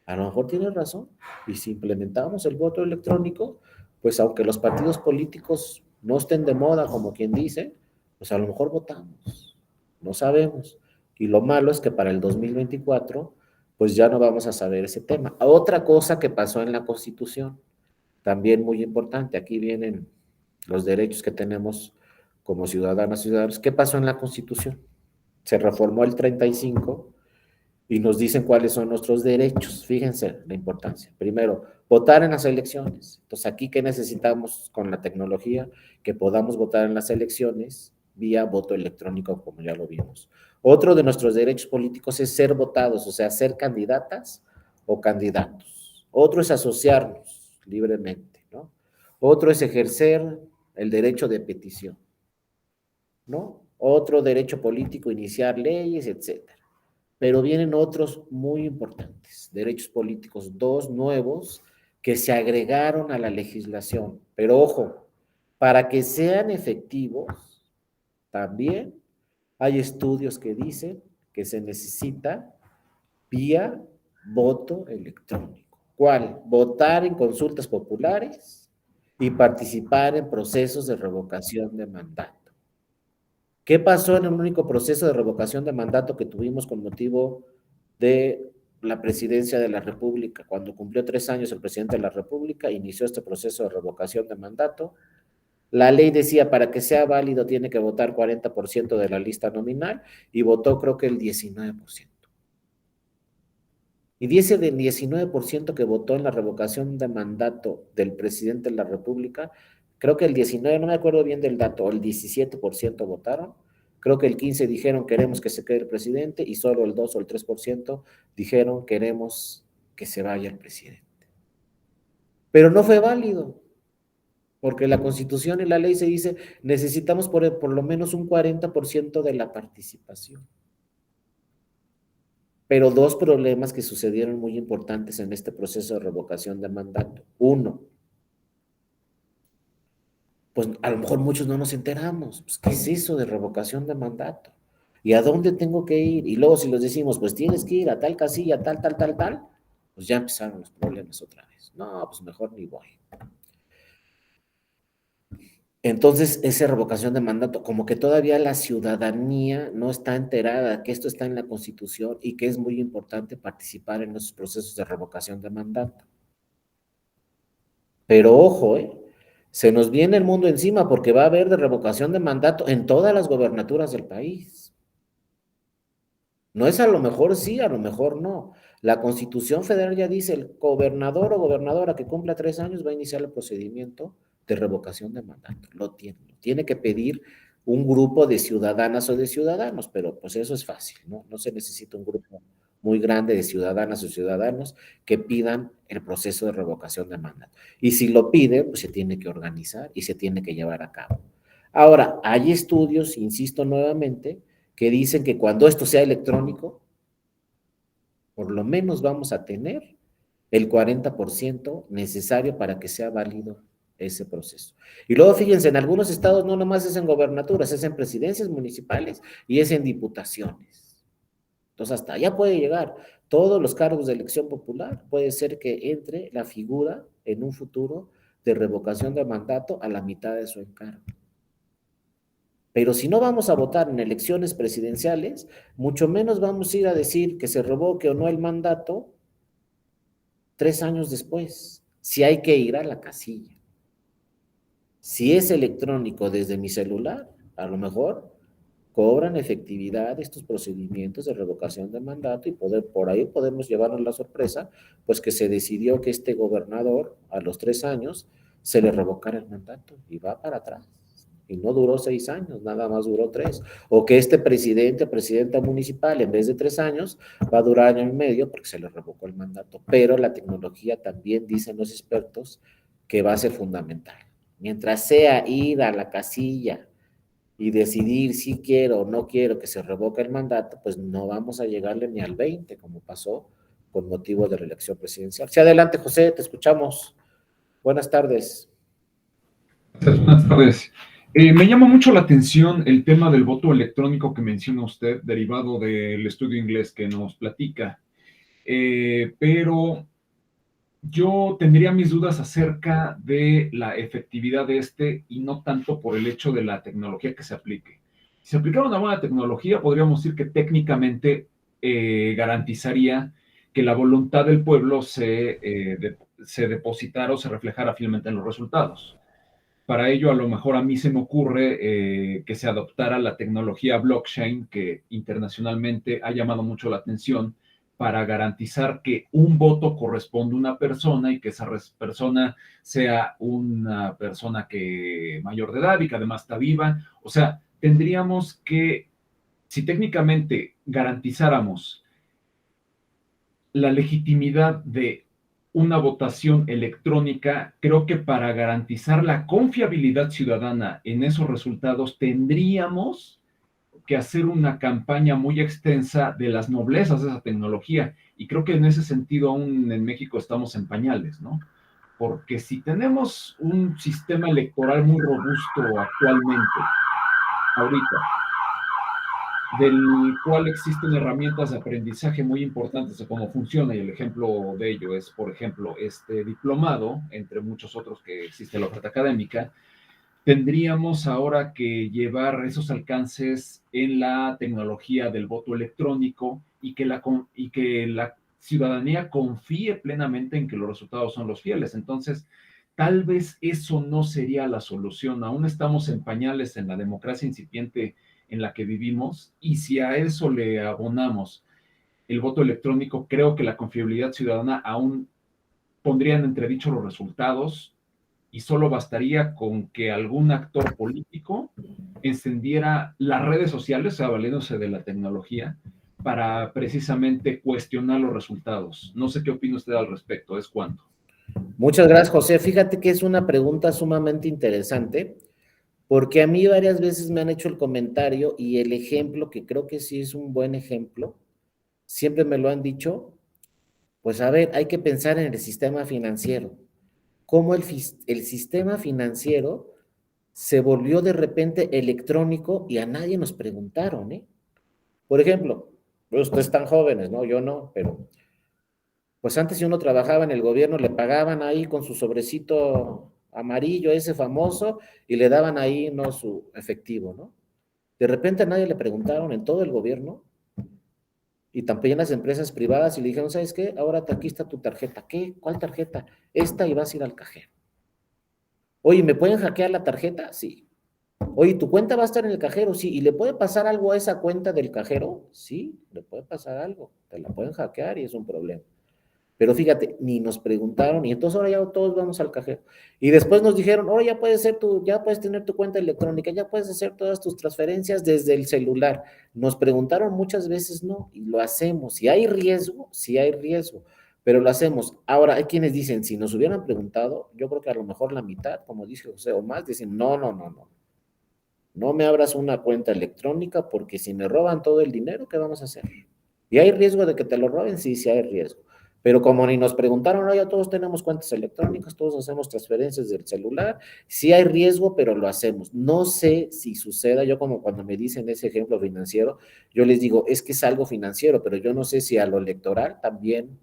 A lo mejor tienen razón. Y si implementamos el voto electrónico, pues aunque los partidos políticos no estén de moda, como quien dice, pues a lo mejor votamos. No sabemos. Y lo malo es que para el 2024, pues ya no vamos a saber ese tema. Otra cosa que pasó en la Constitución, también muy importante, aquí vienen los derechos que tenemos como ciudadanas y ciudadanos. ¿Qué pasó en la Constitución? Se reformó el 35 y nos dicen cuáles son nuestros derechos. Fíjense la importancia. Primero, votar en las elecciones. Entonces, aquí, ¿qué necesitamos con la tecnología? Que podamos votar en las elecciones vía voto electrónico, como ya lo vimos. Otro de nuestros derechos políticos es ser votados, o sea, ser candidatas o candidatos. Otro es asociarnos libremente, ¿no? Otro es ejercer el derecho de petición, ¿no? Otro derecho político, iniciar leyes, etcétera. Pero vienen otros muy importantes, derechos políticos, dos nuevos que se agregaron a la legislación. Pero ojo, para que sean efectivos, también hay estudios que dicen que se necesita vía voto electrónico. ¿Cuál? Votar en consultas populares y participar en procesos de revocación de mandato. ¿Qué pasó en el único proceso de revocación de mandato que tuvimos con motivo de la presidencia de la República? Cuando cumplió 3 años el presidente de la República, inició este proceso de revocación de mandato. La ley decía, para que sea válido tiene que votar 40% de la lista nominal y votó creo que el 19%. Y dice del 19% que votó en la revocación de mandato del presidente de la República, creo que el 19, no me acuerdo bien del dato, el 17% votaron, creo que el 15% dijeron queremos que se quede el presidente y solo el 2 o el 3% dijeron queremos que se vaya el presidente. Pero no fue válido, porque la Constitución y la ley se dice necesitamos por lo menos un 40% de la participación. Pero dos problemas que sucedieron muy importantes en este proceso de revocación de mandato. Uno, pues a lo mejor muchos no nos enteramos. Pues, ¿qué es eso de revocación de mandato? ¿Y a dónde tengo que ir? Y luego si los decimos, pues tienes que ir a tal casilla, tal, tal, tal, tal, pues ya empezaron los problemas otra vez. No, pues mejor ni voy. Entonces, esa revocación de mandato, como que todavía la ciudadanía no está enterada que esto está en la Constitución y que es muy importante participar en esos procesos de revocación de mandato. Pero ojo, se nos viene el mundo encima porque va a haber de revocación de mandato en todas las gobernaturas del país. No es a lo mejor sí, a lo mejor no. La Constitución Federal ya dice, el gobernador o gobernadora que cumpla 3 años va a iniciar el procedimiento de revocación de mandato. Lo tiene que pedir un grupo de ciudadanas o de ciudadanos, pero pues eso es fácil, ¿no? No se necesita un grupo muy grande de ciudadanas o ciudadanos que pidan el proceso de revocación de mandato. Y si lo piden, pues se tiene que organizar y se tiene que llevar a cabo. Ahora, hay estudios, insisto nuevamente, que dicen que cuando esto sea electrónico, por lo menos vamos a tener el 40% necesario para que sea válido ese proceso. Y luego fíjense, en algunos estados no nomás es en gobernaturas, es en presidencias municipales y es en diputaciones. Entonces hasta allá puede llegar. Todos los cargos de elección popular puede ser que entre la figura en un futuro de revocación de mandato a la mitad de su encargo. Pero si no vamos a votar en elecciones presidenciales, mucho menos vamos a ir a decir que se revoque o no el mandato 3 años después, si hay que ir a la casilla. Si es electrónico desde mi celular, a lo mejor cobran efectividad estos procedimientos de revocación de mandato y por ahí podemos llevarnos la sorpresa, pues que se decidió que este gobernador a los 3 años se le revocara el mandato y va para atrás. Y no duró 6 años, nada más duró 3. O que este presidente o presidenta municipal, en vez de 3 años, va a durar año y medio porque se le revocó el mandato. Pero la tecnología también, dicen los expertos, que va a ser fundamental. Mientras sea ir a la casilla y decidir si quiero o no quiero que se revoque el mandato, pues no vamos a llegarle ni al 20, como pasó con motivo de la elección presidencial. Sí, adelante, José, te escuchamos. Buenas tardes. Buenas tardes. Me llama mucho la atención el tema del voto electrónico que menciona usted, derivado del estudio inglés que nos platica. Pero yo tendría mis dudas acerca de la efectividad de este y no tanto por el hecho de la tecnología que se aplique. Si se aplicara una buena tecnología, podríamos decir que técnicamente garantizaría que la voluntad del pueblo se depositara o se reflejara fielmente en los resultados. Para ello, a lo mejor a mí se me ocurre que se adoptara la tecnología blockchain, que internacionalmente ha llamado mucho la atención, para garantizar que un voto corresponde a una persona y que esa persona sea una persona que mayor de edad y que además está viva. O sea, tendríamos que, si técnicamente garantizáramos la legitimidad de una votación electrónica, creo que para garantizar la confiabilidad ciudadana en esos resultados tendríamos que hacer una campaña muy extensa de las noblezas de esa tecnología. Y creo que en ese sentido aún en México estamos en pañales, ¿no? Porque si tenemos un sistema electoral muy robusto actualmente, ahorita, del cual existen herramientas de aprendizaje muy importantes de cómo funciona, y el ejemplo de ello es, por ejemplo, este diplomado, entre muchos otros que existe la oferta académica. Tendríamos ahora que llevar esos alcances en la tecnología del voto electrónico y que la ciudadanía confíe plenamente en que los resultados son los fieles. Entonces, tal vez eso no sería la solución. Aún estamos en pañales en la democracia incipiente en la que vivimos, y si a eso le abonamos el voto electrónico, creo que la confiabilidad ciudadana aún pondría en entredicho los resultados, y solo bastaría con que algún actor político encendiera las redes sociales, o sea, valiéndose de la tecnología, para precisamente cuestionar los resultados. No sé qué opina usted al respecto, ¿es cuánto? Muchas gracias, José. Fíjate que es una pregunta sumamente interesante, porque a mí varias veces me han hecho el comentario y el ejemplo, que creo que sí es un buen ejemplo, siempre me lo han dicho, pues a ver, hay que pensar en el sistema financiero. Cómo el sistema financiero se volvió de repente electrónico y a nadie nos preguntaron, ¿eh? Por ejemplo, ustedes están jóvenes, ¿no? Yo no, pero pues antes si uno trabajaba en el gobierno le pagaban ahí con su sobrecito amarillo ese famoso, y le daban ahí, ¿no?, su efectivo, ¿no? De repente a nadie le preguntaron en todo el gobierno, y también en las empresas privadas, y le dijeron, ¿sabes qué? Ahora aquí está tu tarjeta. ¿Qué? ¿Cuál tarjeta? Esta, y vas a ir al cajero. Oye, ¿me pueden hackear la tarjeta? Sí. Oye, ¿tu cuenta va a estar en el cajero? Sí. ¿Y le puede pasar algo a esa cuenta del cajero? Sí, le puede pasar algo. Te la pueden hackear y es un problema. Pero fíjate, ni nos preguntaron, y entonces ahora ya todos vamos al cajero. Y después nos dijeron, ahora ya puedes tener tu cuenta electrónica, ya puedes hacer todas tus transferencias desde el celular. Nos preguntaron muchas veces, no, y lo hacemos. Si hay riesgo, sí hay riesgo, pero lo hacemos. Ahora, hay quienes dicen, si nos hubieran preguntado, yo creo que a lo mejor la mitad, como dice José, o más, dicen, no, no, no, no. No me abras una cuenta electrónica porque si me roban todo el dinero, ¿qué vamos a hacer? ¿Y hay riesgo de que te lo roben? Sí, sí hay riesgo. Pero como ni nos preguntaron, no, ya todos tenemos cuentas electrónicas, todos hacemos transferencias del celular, sí hay riesgo, pero lo hacemos. No sé si suceda, yo como cuando me dicen ese ejemplo financiero, yo les digo, es que es algo financiero, pero yo no sé si a lo electoral también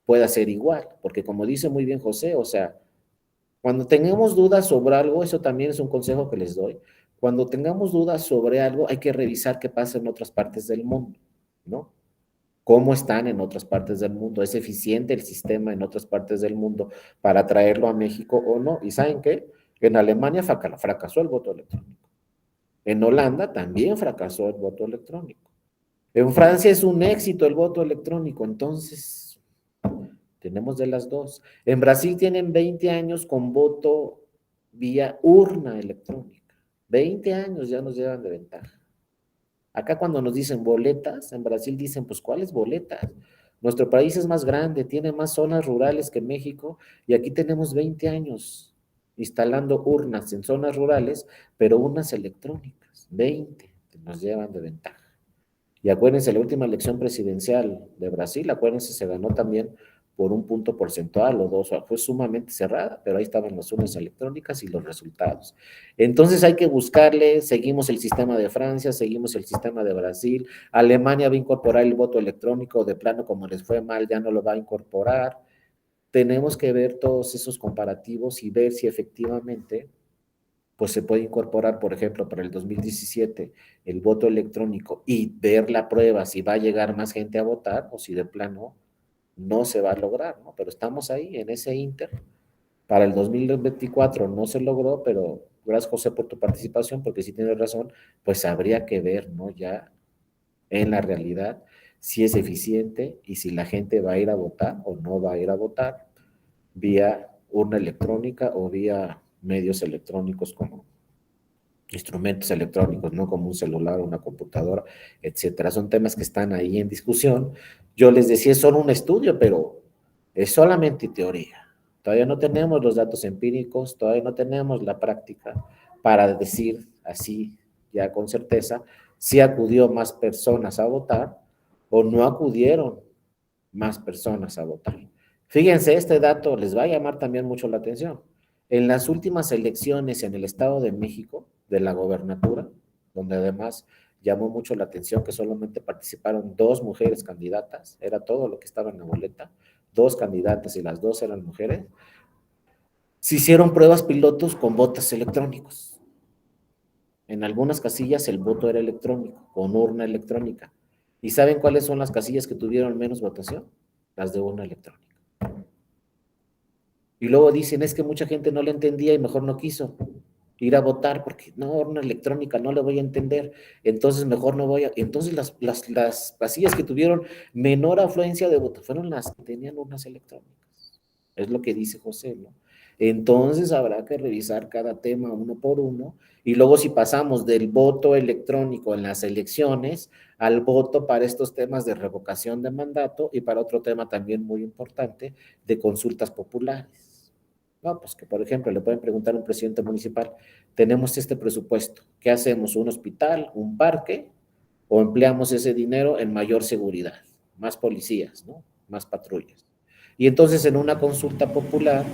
pueda ser igual, porque como dice muy bien José, o sea, cuando tengamos dudas sobre algo, eso también es un consejo que les doy, cuando tengamos dudas sobre algo, hay que revisar qué pasa en otras partes del mundo, ¿no? ¿Cómo están en otras partes del mundo? ¿Es eficiente el sistema en otras partes del mundo para traerlo a México o no? ¿Y saben qué? En Alemania fracasó el voto electrónico. En Holanda también fracasó el voto electrónico. En Francia es un éxito el voto electrónico, entonces tenemos de las dos. En Brasil tienen 20 años con voto vía urna electrónica. 20 años ya nos llevan de ventaja. Acá cuando nos dicen boletas, en Brasil dicen, pues, ¿cuáles boletas? Nuestro país es más grande, tiene más zonas rurales que México, y aquí tenemos 20 años instalando urnas en zonas rurales, pero urnas electrónicas. 20 nos llevan de ventaja. Y acuérdense, la última elección presidencial de Brasil, acuérdense, se ganó también por un punto porcentual o dos, fue sumamente cerrada, pero ahí estaban las urnas electrónicas y los resultados. Entonces hay que buscarle, seguimos el sistema de Francia, seguimos el sistema de Brasil, Alemania va a incorporar el voto electrónico, de plano como les fue mal, ya no lo va a incorporar. Tenemos que ver todos esos comparativos y ver si efectivamente pues se puede incorporar, por ejemplo, para el 2017 el voto electrónico y ver la prueba si va a llegar más gente a votar o si de plano no se va a lograr, ¿no? Pero estamos ahí en ese inter. Para el 2024 no se logró, pero gracias, José, por tu participación, porque si tienes razón, pues habría que ver, ¿no? Ya en la realidad si es eficiente y si la gente va a ir a votar o no va a ir a votar vía urna electrónica o vía medios electrónicos como instrumentos electrónicos, ¿no? Como un celular, una computadora, etcétera. Son temas que están ahí en discusión. Yo les decía, es solo un estudio, pero es solamente teoría. Todavía no tenemos los datos empíricos, todavía no tenemos la práctica para decir así, ya con certeza, si acudió más personas a votar o no acudieron más personas a votar. Fíjense, este dato les va a llamar también mucho la atención. En las últimas elecciones en el Estado de México, de la gobernatura, donde además llamó mucho la atención que solamente participaron 2 mujeres candidatas, era todo lo que estaba en la boleta, 2 candidatas y las 2 eran mujeres, se hicieron pruebas pilotos con votos electrónicos. En algunas casillas el voto era electrónico, con urna electrónica. ¿Y saben cuáles son las casillas que tuvieron menos votación? Las de urna electrónica. Y luego dicen, es que mucha gente no le entendía y mejor no quiso ir a votar porque no, urna electrónica, no le voy a entender, entonces mejor no voy a... Entonces las casillas que tuvieron menor afluencia de voto fueron las que tenían urnas electrónicas. Es lo que dice José, ¿no? Entonces habrá que revisar cada tema uno por uno y luego si pasamos del voto electrónico en las elecciones al voto para estos temas de revocación de mandato y para otro tema también muy importante de consultas populares. No, pues que por ejemplo le pueden preguntar a un presidente municipal, tenemos este presupuesto, ¿qué hacemos? ¿Un hospital, un parque o empleamos ese dinero en mayor seguridad? Más policías, ¿no? Más patrullas. Y entonces en una consulta popular,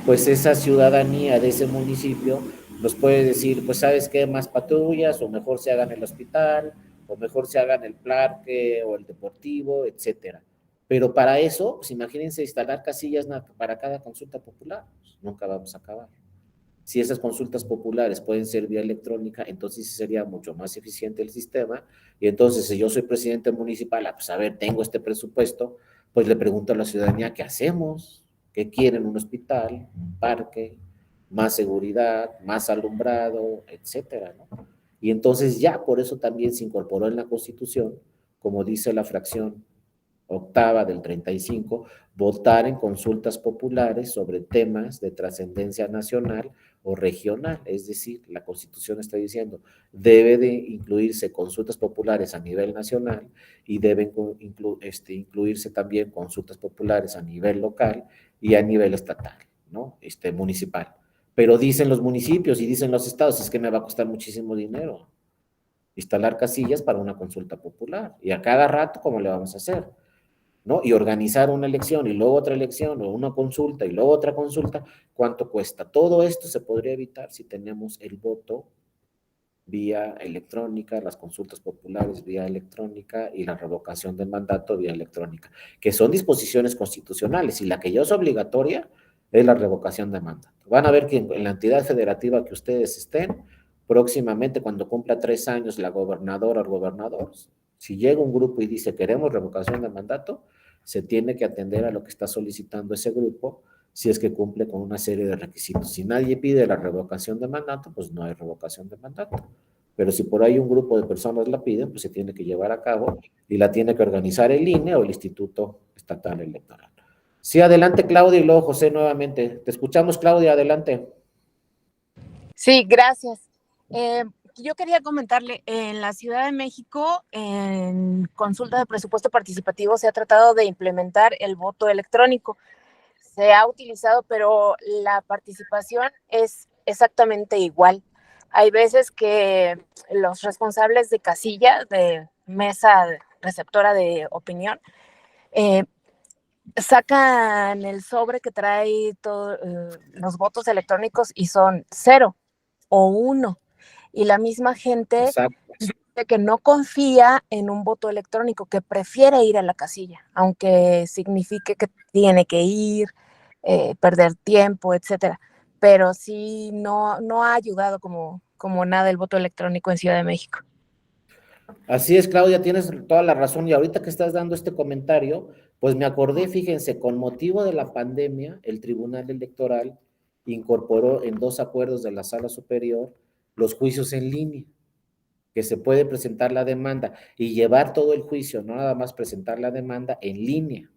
pues esa ciudadanía de ese municipio nos puede decir, pues sabes qué, más patrullas o mejor se hagan el hospital o mejor se hagan el parque o el deportivo, etcétera. Pero para eso, pues imagínense instalar casillas para cada consulta popular, pues nunca vamos a acabar. Si esas consultas populares pueden ser vía electrónica, entonces sí sería mucho más eficiente el sistema. Y entonces, si yo soy presidente municipal, pues a ver, tengo este presupuesto, pues le pregunto a la ciudadanía, ¿qué hacemos? ¿Qué quieren? ¿Un hospital? ¿Un parque? ¿Más seguridad? ¿Más alumbrado? Etcétera, ¿no? Y entonces ya por eso también se incorporó en la Constitución, como dice la fracción octava del 35, votar en consultas populares sobre temas de trascendencia nacional o regional. Es decir, la Constitución está diciendo, debe de incluirse consultas populares a nivel nacional y deben incluirse también consultas populares a nivel local y a nivel estatal, ¿no? Municipal. Pero dicen los municipios y dicen los estados, es que me va a costar muchísimo dinero instalar casillas para una consulta popular. Y a cada rato, ¿cómo le vamos a hacer? ¿No? Y organizar una elección y luego otra elección o una consulta y luego otra consulta, ¿cuánto cuesta? Todo esto se podría evitar si tenemos el voto vía electrónica, las consultas populares vía electrónica y la revocación del mandato vía electrónica, que son disposiciones constitucionales y la que ya es obligatoria es la revocación de mandato. Van a ver que en la entidad federativa que ustedes estén, próximamente cuando cumpla 3 años la gobernadora o el gobernador, si llega un grupo y dice queremos revocación de mandato, se tiene que atender a lo que está solicitando ese grupo si es que cumple con una serie de requisitos. Si nadie pide la revocación de mandato, pues no hay revocación de mandato. Pero si por ahí un grupo de personas la piden, pues se tiene que llevar a cabo y la tiene que organizar el INE o el Instituto Estatal Electoral. Sí, adelante Claudia y luego José nuevamente. Te escuchamos, Claudia, adelante. Sí, gracias. Yo quería comentarle, en la Ciudad de México, en consulta de presupuesto participativo, se ha tratado de implementar el voto electrónico. Se ha utilizado, pero la participación es exactamente igual. Hay veces que los responsables de casilla, de mesa receptora de opinión, sacan el sobre que trae los votos electrónicos y son 0 o 1. Y la misma gente Exacto. dice que no confía en un voto electrónico, que prefiere ir a la casilla, aunque signifique que tiene que ir, perder tiempo, etcétera. Pero sí no ha ayudado como nada el voto electrónico en Ciudad de México. Así es, Claudia, tienes toda la razón. Y ahorita que estás dando este comentario, pues me acordé, fíjense, con motivo de la pandemia, el Tribunal Electoral incorporó en 2 acuerdos de la Sala Superior los juicios en línea, que se puede presentar la demanda y llevar todo el juicio, no nada más presentar la demanda en línea.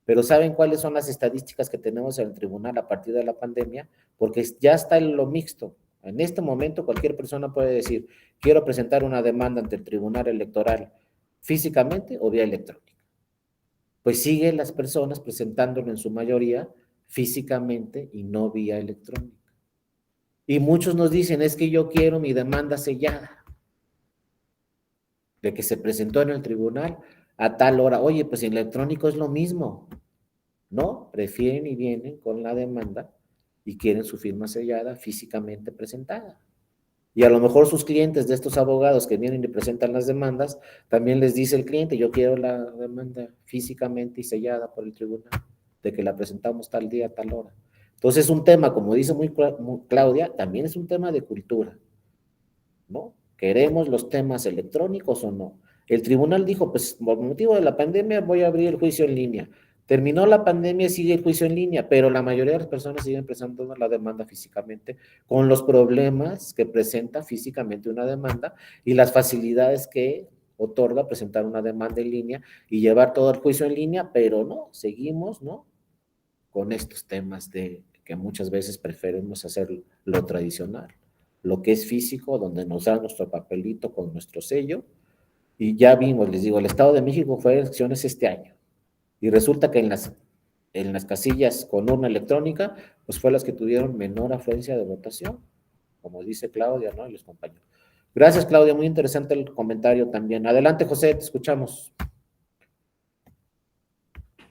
Pero ¿saben cuáles son las estadísticas que tenemos en el tribunal a partir de la pandemia? Porque ya está en lo mixto. En este momento cualquier persona puede decir, quiero presentar una demanda ante el tribunal electoral físicamente o vía electrónica. Pues siguen las personas presentándolo en su mayoría físicamente y no vía electrónica. Y muchos nos dicen, es que yo quiero mi demanda sellada, de que se presentó en el tribunal a tal hora. Oye, pues en electrónico es lo mismo. No, prefieren y vienen con la demanda y quieren su firma sellada físicamente presentada. Y a lo mejor sus clientes de estos abogados que vienen y presentan las demandas, también les dice el cliente, yo quiero la demanda físicamente y sellada por el tribunal, de que la presentamos tal día, tal hora. Entonces es un tema, como dice muy Claudia, también es un tema de cultura, ¿no? ¿Queremos los temas electrónicos o no? El tribunal dijo, pues por motivo de la pandemia voy a abrir el juicio en línea. Terminó la pandemia, sigue el juicio en línea, pero la mayoría de las personas siguen presentando la demanda físicamente con los problemas que presenta físicamente una demanda y las facilidades que otorga presentar una demanda en línea y llevar todo el juicio en línea, pero no, seguimos, ¿no? Con estos temas de que muchas veces preferimos hacer lo tradicional, lo que es físico, donde nos dan nuestro papelito con nuestro sello, y ya vimos, les digo, el Estado de México fue a elecciones este año, y resulta que en las casillas con urna electrónica, pues fue las que tuvieron menor afluencia de votación, como dice Claudia, ¿no? Y los compañeros. Gracias, Claudia, muy interesante el comentario también. Adelante, José, te escuchamos.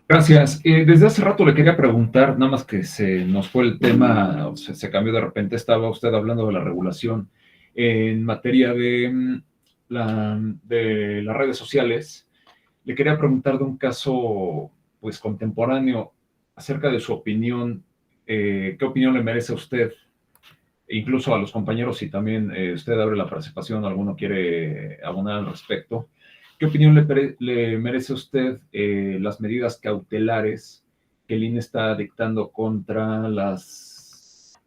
Gracias. Desde hace rato le quería preguntar, nada más que se nos fue el tema, o sea, se cambió de repente, estaba usted hablando de la regulación en materia de las redes sociales. Le quería preguntar de un caso, pues, contemporáneo, acerca de su opinión. ¿Qué opinión le merece a usted incluso a los compañeros, si también usted abre la participación, alguno quiere abonar al respecto. ¿Qué opinión le merece a usted las medidas cautelares que el INE está dictando contra las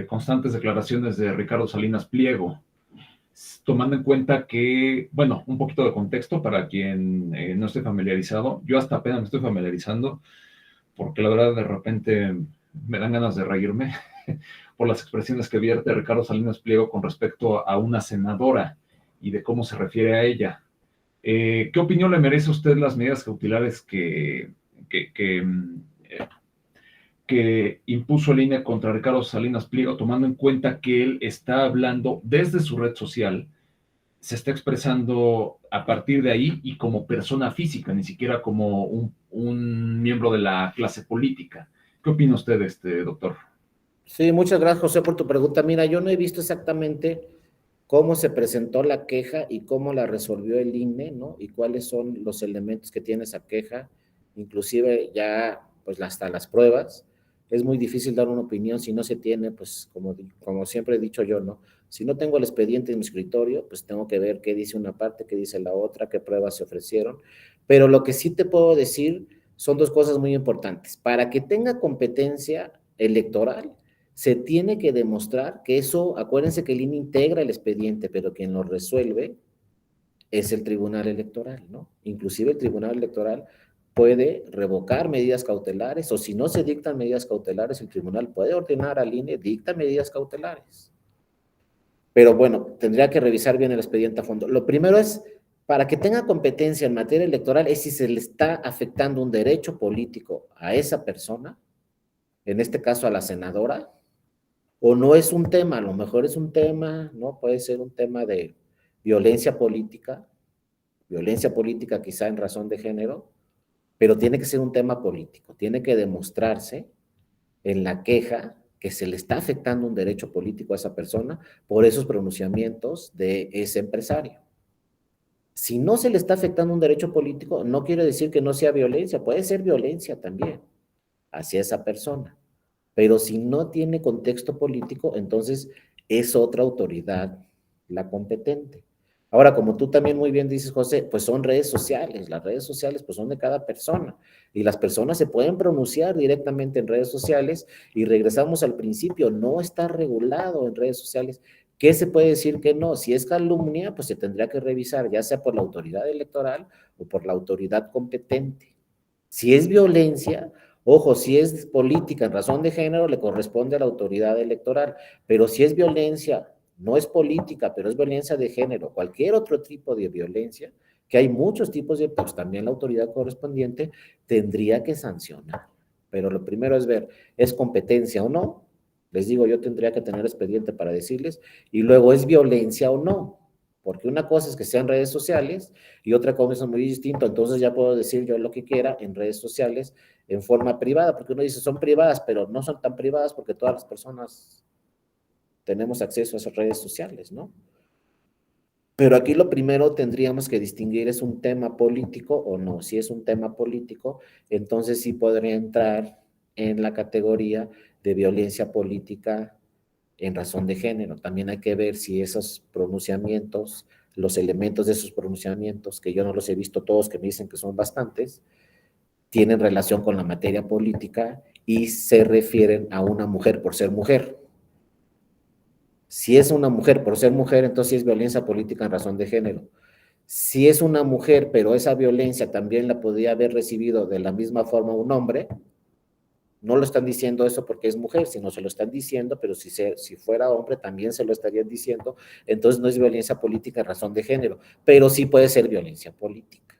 constantes declaraciones de Ricardo Salinas Pliego? Tomando en cuenta que, bueno, un poquito de contexto para quien no esté familiarizado, yo hasta apenas me estoy familiarizando, porque la verdad de repente me dan ganas de reírme por las expresiones que vierte Ricardo Salinas Pliego con respecto a una senadora y de cómo se refiere a ella. ¿Qué opinión le merece a usted las medidas cautelares que impuso el INE contra Ricardo Salinas Pliego, tomando en cuenta que él está hablando desde su red social, se está expresando a partir de ahí y como persona física, ni siquiera como un miembro de la clase política? ¿Qué opina usted, doctor? Sí, muchas gracias, José, por tu pregunta. Mira, yo no he visto exactamente cómo se presentó la queja y cómo la resolvió el INE, ¿no? Y cuáles son los elementos que tiene esa queja, inclusive ya, pues hasta las pruebas. Es muy difícil dar una opinión si no se tiene, pues como siempre he dicho yo, ¿no? Si no tengo el expediente en mi escritorio, pues tengo que ver qué dice una parte, qué dice la otra, qué pruebas se ofrecieron. Pero lo que sí te puedo decir son dos cosas muy importantes. Para que tenga competencia electoral, se tiene que demostrar que eso, acuérdense que el INE integra el expediente, pero quien lo resuelve es el Tribunal Electoral, ¿no? Inclusive el Tribunal Electoral puede revocar medidas cautelares, o si no se dictan medidas cautelares, el tribunal puede ordenar al INE, dicta medidas cautelares. Pero bueno, tendría que revisar bien el expediente a fondo. Lo primero es, para que tenga competencia en materia electoral, es si se le está afectando un derecho político a esa persona, en este caso a la senadora, o no es un tema, a lo mejor es un tema, ¿no? Puede ser un tema de violencia política quizá en razón de género, pero tiene que ser un tema político, tiene que demostrarse en la queja que se le está afectando un derecho político a esa persona por esos pronunciamientos de ese empresario. Si no se le está afectando un derecho político, no quiere decir que no sea violencia, puede ser violencia también hacia esa persona. Pero si no tiene contexto político, entonces es otra autoridad la competente. Ahora, como tú también muy bien dices, José, pues son redes sociales, las redes sociales pues son de cada persona y las personas se pueden pronunciar directamente en redes sociales y regresamos al principio, no está regulado en redes sociales. ¿Qué se puede decir que no? Si es calumnia, pues se tendría que revisar, ya sea por la autoridad electoral o por la autoridad competente. Si es violencia, ojo, si es política en razón de género, le corresponde a la autoridad electoral, pero si es violencia, no es política, pero es violencia de género, cualquier otro tipo de violencia, que hay muchos tipos de, pues también la autoridad correspondiente tendría que sancionar. Pero lo primero es ver, ¿es competencia o no? Les digo, yo tendría que tener expediente para decirles, y luego, ¿es violencia o no? Porque una cosa es que sean redes sociales y otra cosa es muy distinto, entonces ya puedo decir yo lo que quiera en redes sociales en forma privada, porque uno dice son privadas, pero no son tan privadas porque todas las personas tenemos acceso a esas redes sociales, ¿no? Pero aquí lo primero tendríamos que distinguir, ¿es un tema político o no? Si es un tema político, entonces sí podría entrar en la categoría de violencia política en razón de género. También hay que ver si esos pronunciamientos, los elementos de esos pronunciamientos, que yo no los he visto todos, que me dicen que son bastantes, tienen relación con la materia política y se refieren a una mujer por ser mujer. Si es una mujer por ser mujer, entonces sí es violencia política en razón de género. Si es una mujer, pero esa violencia también la podría haber recibido de la misma forma un hombre, no lo están diciendo eso porque es mujer, sino se lo están diciendo, pero si fuera hombre también se lo estarían diciendo, entonces no es violencia política en razón de género, pero sí puede ser violencia política.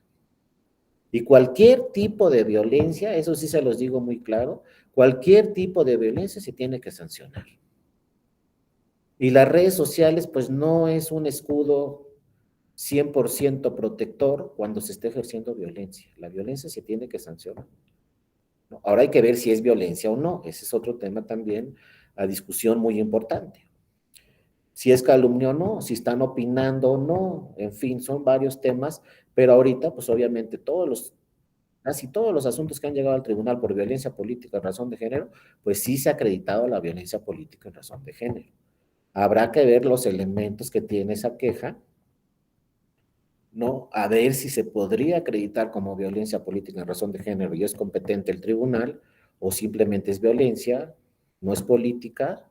Y cualquier tipo de violencia, eso sí se los digo muy claro, cualquier tipo de violencia se tiene que sancionar. Y las redes sociales, pues no es un escudo 100% protector cuando se esté ejerciendo violencia. La violencia se tiene que sancionar. ¿No? Ahora hay que ver si es violencia o no. Ese es otro tema también a discusión muy importante. Si es calumnia o no, si están opinando o no, en fin, son varios temas, pero ahorita, pues obviamente todos los casi todos los asuntos que han llegado al tribunal por violencia política en razón de género, pues sí se ha acreditado la violencia política en razón de género. Habrá que ver los elementos que tiene esa queja, ¿no? A ver si se podría acreditar como violencia política en razón de género y es competente el tribunal, o simplemente es violencia, no es política,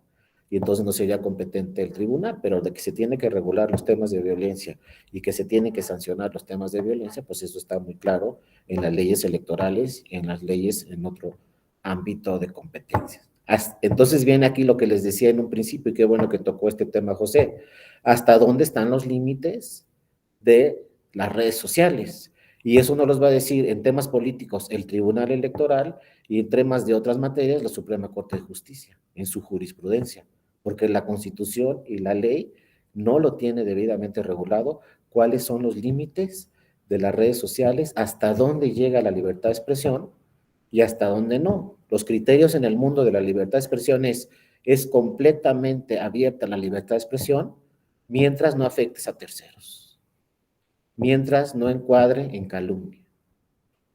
y entonces no sería competente el tribunal, pero de que se tiene que regular los temas de violencia y que se tiene que sancionar los temas de violencia, pues eso está muy claro en las leyes electorales y en las leyes en otro ámbito de competencias. Entonces viene aquí lo que les decía en un principio, y qué bueno que tocó este tema, José. ¿Hasta dónde están los límites de las redes sociales? Y eso nos los va a decir en temas políticos el Tribunal Electoral y en temas de otras materias la Suprema Corte de Justicia, en su jurisprudencia, porque la Constitución y la ley no lo tiene debidamente regulado, cuáles son los límites de las redes sociales, hasta dónde llega la libertad de expresión y hasta dónde no. Los criterios en el mundo de la libertad de expresión es completamente abierta la libertad de expresión mientras no afectes a terceros, mientras no encuadre en calumnia,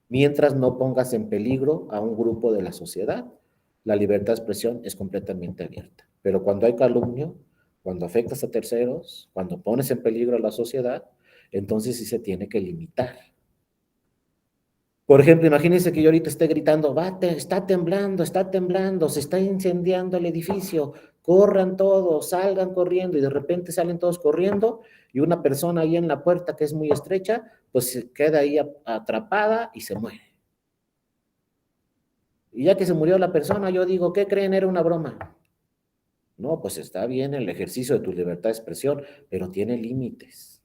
mientras no pongas en peligro a un grupo de la sociedad. La libertad de expresión es completamente abierta. Pero cuando hay calumnia, cuando afectas a terceros, cuando pones en peligro a la sociedad, entonces sí se tiene que limitar. Por ejemplo, imagínense que yo ahorita esté gritando, está temblando, se está incendiando el edificio, corran todos, salgan corriendo, y de repente salen todos corriendo, y una persona ahí en la puerta que es muy estrecha, pues se queda ahí atrapada y se muere. Y ya que se murió la persona, yo digo, ¿qué creen? Era una broma. No, pues está bien el ejercicio de tu libertad de expresión, pero tiene límites.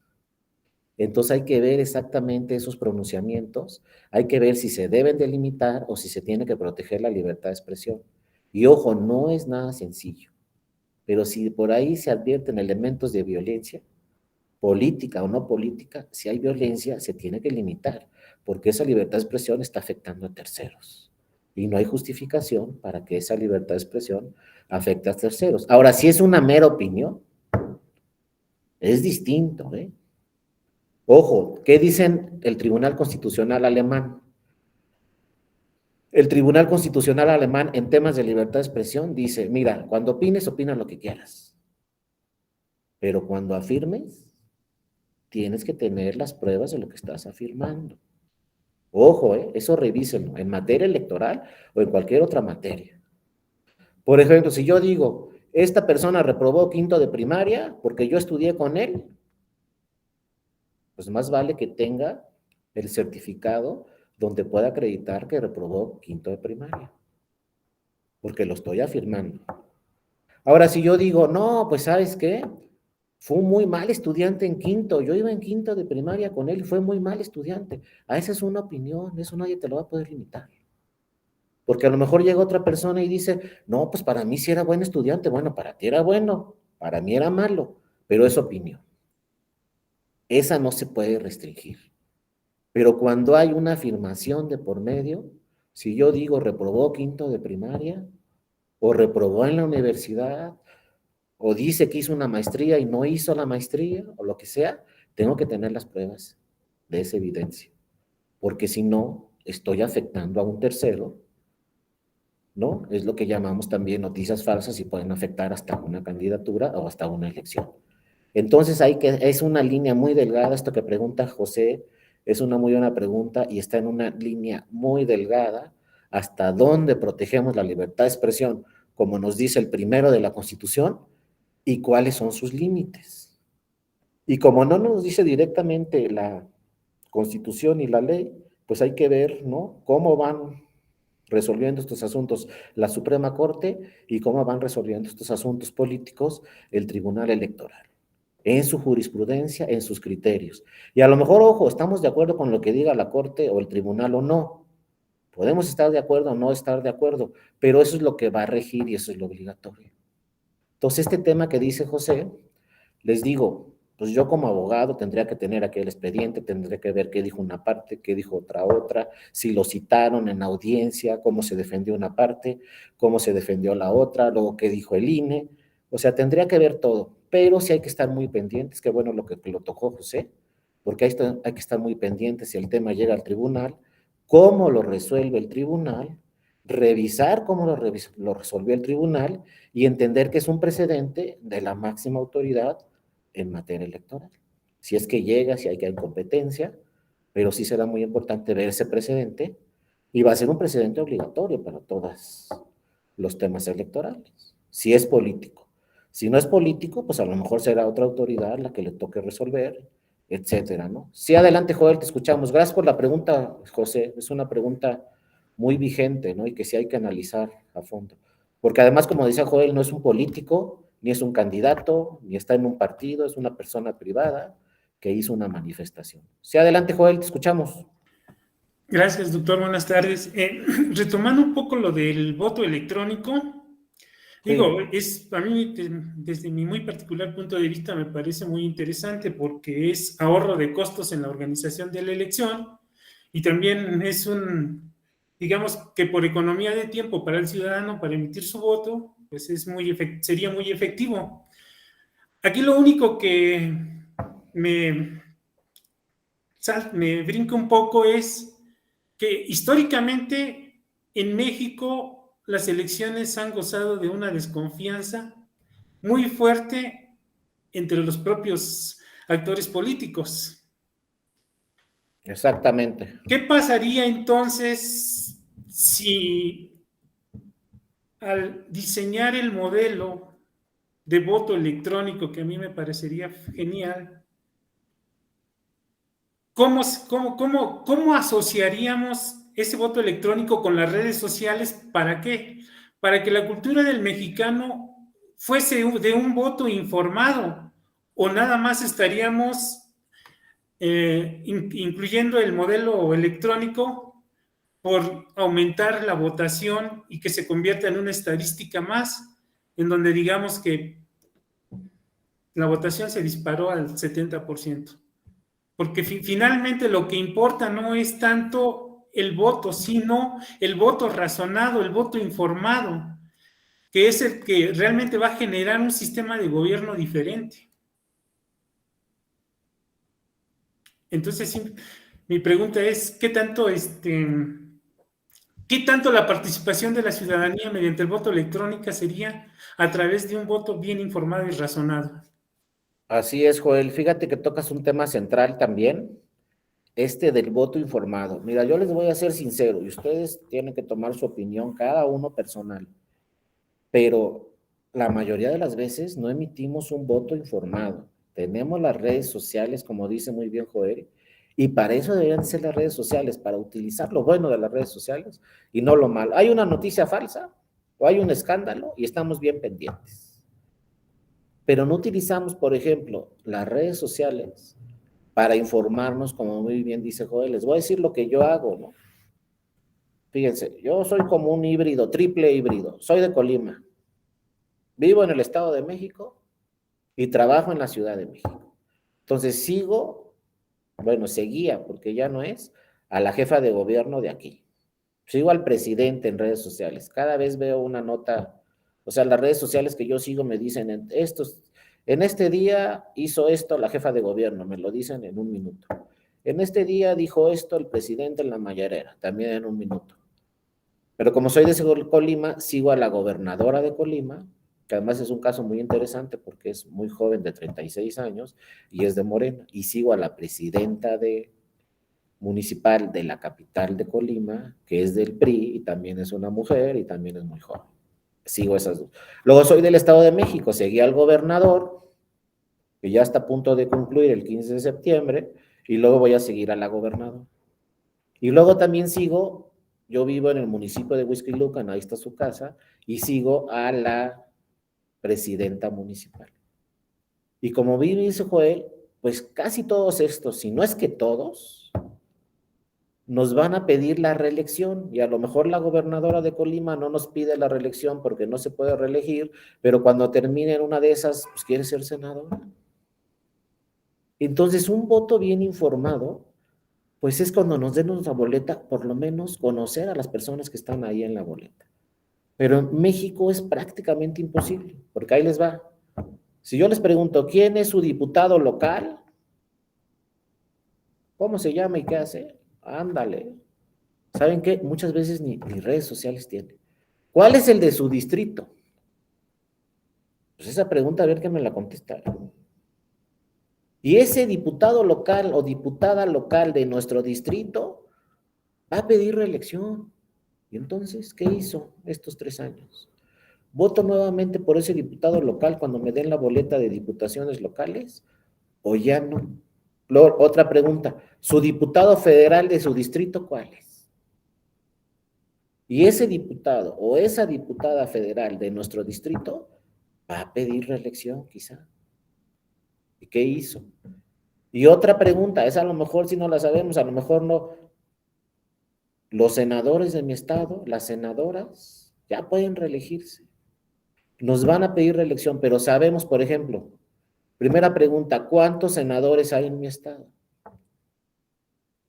Entonces hay que ver exactamente esos pronunciamientos, hay que ver si se deben delimitar o si se tiene que proteger la libertad de expresión. Y ojo, no es nada sencillo, pero si por ahí se advierten elementos de violencia, política o no política, si hay violencia se tiene que limitar, porque esa libertad de expresión está afectando a terceros. Y no hay justificación para que esa libertad de expresión afecte a terceros. Ahora, si es una mera opinión, es distinto, ¿eh? Ojo, ¿qué dicen el Tribunal Constitucional alemán? El Tribunal Constitucional alemán en temas de libertad de expresión dice, mira, cuando opines, opina lo que quieras, pero cuando afirmes, tienes que tener las pruebas de lo que estás afirmando. Ojo, eso revísenlo, en materia electoral o en cualquier otra materia. Por ejemplo, si yo digo, esta persona reprobó quinto de primaria porque yo estudié con él, pues más vale que tenga el certificado donde pueda acreditar que reprobó quinto de primaria, porque lo estoy afirmando. Ahora, si yo digo, no, pues ¿sabes qué? Fue un muy mal estudiante en quinto, yo iba en quinto de primaria con él y fue muy mal estudiante. Esa es una opinión, eso nadie te lo va a poder limitar. Porque a lo mejor llega otra persona y dice, no, pues para mí sí era buen estudiante, bueno, para ti era bueno, para mí era malo, pero es opinión. Esa no se puede restringir. Pero cuando hay una afirmación de por medio, si yo digo reprobó quinto de primaria, o reprobó en la universidad, o dice que hizo una maestría y no hizo la maestría, o lo que sea, tengo que tener las pruebas de esa evidencia, porque si no, estoy afectando a un tercero, ¿no? Es lo que llamamos también noticias falsas y pueden afectar hasta una candidatura o hasta una elección. Entonces, es una línea muy delgada, esto que pregunta José, es una muy buena pregunta y está en una línea muy delgada, hasta dónde protegemos la libertad de expresión, como nos dice el primero de la Constitución, y cuáles son sus límites. Y como no nos dice directamente la Constitución y la ley, pues hay que ver, ¿no?, cómo van resolviendo estos asuntos la Suprema Corte y cómo van resolviendo estos asuntos políticos el Tribunal Electoral, en su jurisprudencia, en sus criterios. Y a lo mejor, ojo, estamos de acuerdo con lo que diga la Corte o el Tribunal o no. Podemos estar de acuerdo o no estar de acuerdo, pero eso es lo que va a regir y eso es lo obligatorio. Entonces, este tema que dice José, les digo, pues yo como abogado tendría que tener aquí el expediente, tendría que ver qué dijo una parte, qué dijo otra, si lo citaron en audiencia, cómo se defendió una parte, cómo se defendió la otra, luego qué dijo el INE, o sea, tendría que ver todo, pero sí hay que estar muy pendientes, qué bueno lo que lo tocó José, porque hay que estar muy pendientes si el tema llega al tribunal, cómo lo resuelve el tribunal, revisar cómo lo resolvió el tribunal y entender que es un precedente de la máxima autoridad en materia electoral. Si es que llega, si hay que hay competencia, pero sí será muy importante ver ese precedente y va a ser un precedente obligatorio para todos los temas electorales, si es político. Si no es político, pues a lo mejor será otra autoridad la que le toque resolver, etcétera, ¿no? Sí, adelante, Joel, te escuchamos. Gracias por la pregunta, José. Es una pregunta muy vigente, ¿no? Y que sí hay que analizar a fondo. Porque además, como dice Joel, no es un político, ni es un candidato, ni está en un partido, es una persona privada que hizo una manifestación. Sí, adelante, Joel, te escuchamos. Gracias, doctor. Buenas tardes. Retomando un poco lo del voto electrónico, digo, a mí, desde mi muy particular punto de vista, me parece muy interesante porque es ahorro de costos en la organización de la elección y también es digamos que por economía de tiempo para el ciudadano, para emitir su voto, pues sería muy efectivo. Aquí lo único que me brinca un poco es que históricamente en México las elecciones han gozado de una desconfianza muy fuerte entre los propios actores políticos. Exactamente. ¿Qué pasaría entonces si al diseñar el modelo de voto electrónico, que a mí me parecería genial, ¿cómo asociaríamos ese voto electrónico con las redes sociales? ¿Para qué? Para que la cultura del mexicano fuese de un voto informado, o nada más estaríamos incluyendo el modelo electrónico por aumentar la votación y que se convierta en una estadística más, en donde digamos que la votación se disparó al 70%. Porque finalmente lo que importa no es tanto el voto, sino el voto razonado, el voto informado, que es el que realmente va a generar un sistema de gobierno diferente. Entonces, sí, mi pregunta es, ¿qué tanto la participación de la ciudadanía mediante el voto electrónico sería a través de un voto bien informado y razonado? Así es, Joel. Fíjate que tocas un tema central también, del voto informado. Mira, yo les voy a ser sincero y ustedes tienen que tomar su opinión, cada uno personal, pero la mayoría de las veces no emitimos un voto informado. Tenemos las redes sociales, como dice muy bien Joel, y para eso deberían ser las redes sociales, para utilizar lo bueno de las redes sociales y no lo malo. Hay una noticia falsa o hay un escándalo y estamos bien pendientes. Pero no utilizamos, por ejemplo, las redes sociales para informarnos, como muy bien dice Joel. Les voy a decir lo que yo hago, ¿no? Fíjense, yo soy como un híbrido, triple híbrido. Soy de Colima, vivo en el Estado de México y trabajo en la Ciudad de México. Entonces seguía, porque ya no es, a la jefa de gobierno de aquí. Sigo al presidente en redes sociales. Cada vez veo una nota, o sea, las redes sociales que yo sigo me dicen, en este día hizo esto la jefa de gobierno, me lo dicen en un minuto. En este día dijo esto el presidente en la mañanera, también en un minuto. Pero como soy de Colima, sigo a la gobernadora de Colima, que además es un caso muy interesante porque es muy joven, de 36 años, y es de Morena, y sigo a la presidenta municipal de la capital de Colima, que es del PRI, y también es una mujer, y también es muy joven. Sigo esas dos. Luego soy del Estado de México, seguí al gobernador, que ya está a punto de concluir el 15 de septiembre, y luego voy a seguir a la gobernadora. Y luego también yo vivo en el municipio de Huixquilucan, ahí está su casa, y sigo a la presidenta municipal. Y como dice Joel, pues casi todos estos, si no es que todos, nos van a pedir la reelección, y a lo mejor la gobernadora de Colima no nos pide la reelección porque no se puede reelegir, pero cuando termine en una de esas, pues quiere ser senadora. Entonces, un voto bien informado, pues es cuando nos den nuestra boleta, por lo menos conocer a las personas que están ahí en la boleta. Pero en México es prácticamente imposible, porque ahí les va. Si yo les pregunto, ¿quién es su diputado local? ¿Cómo se llama y qué hace? Ándale. ¿Saben qué? Muchas veces ni redes sociales tienen. ¿Cuál es el de su distrito? Pues esa pregunta, a ver qué me la contesta. Y ese diputado local o diputada local de nuestro distrito va a pedir reelección. ¿Y entonces qué hizo estos 3 años? ¿Voto nuevamente por ese diputado local cuando me den la boleta de diputaciones locales? ¿O ya no? Otra pregunta, ¿su diputado federal de su distrito cuál es? Y ese diputado o esa diputada federal de nuestro distrito va a pedir reelección quizá. ¿Y qué hizo? Y otra pregunta, esa a lo mejor si no la sabemos, a lo mejor no. Los senadores de mi estado, las senadoras, ya pueden reelegirse. Nos van a pedir reelección, pero sabemos, por ejemplo, primera pregunta, ¿cuántos senadores hay en mi estado?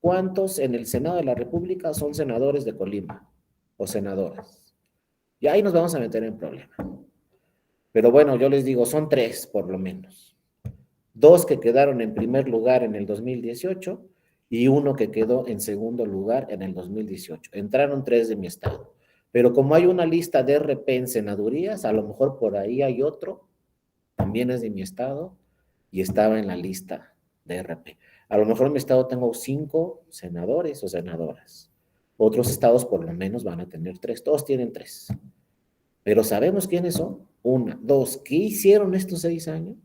¿Cuántos en el Senado de la República son senadores de Colima o senadoras? Y ahí nos vamos a meter en problema. Pero bueno, yo les digo, son 3 por lo menos. 2 que quedaron en primer lugar en el 2018 y 1 que quedó en segundo lugar en el 2018. Entraron 3 de mi estado. Pero como hay una lista de RP en senadurías, a lo mejor por ahí hay otro, también es de mi estado, y estaba en la lista de RP. A lo mejor en mi estado tengo 5 senadores o senadoras. Otros estados por lo menos van a tener 3, todos tienen 3. Pero ¿sabemos quiénes son? 1, 2, ¿qué hicieron estos 6 años?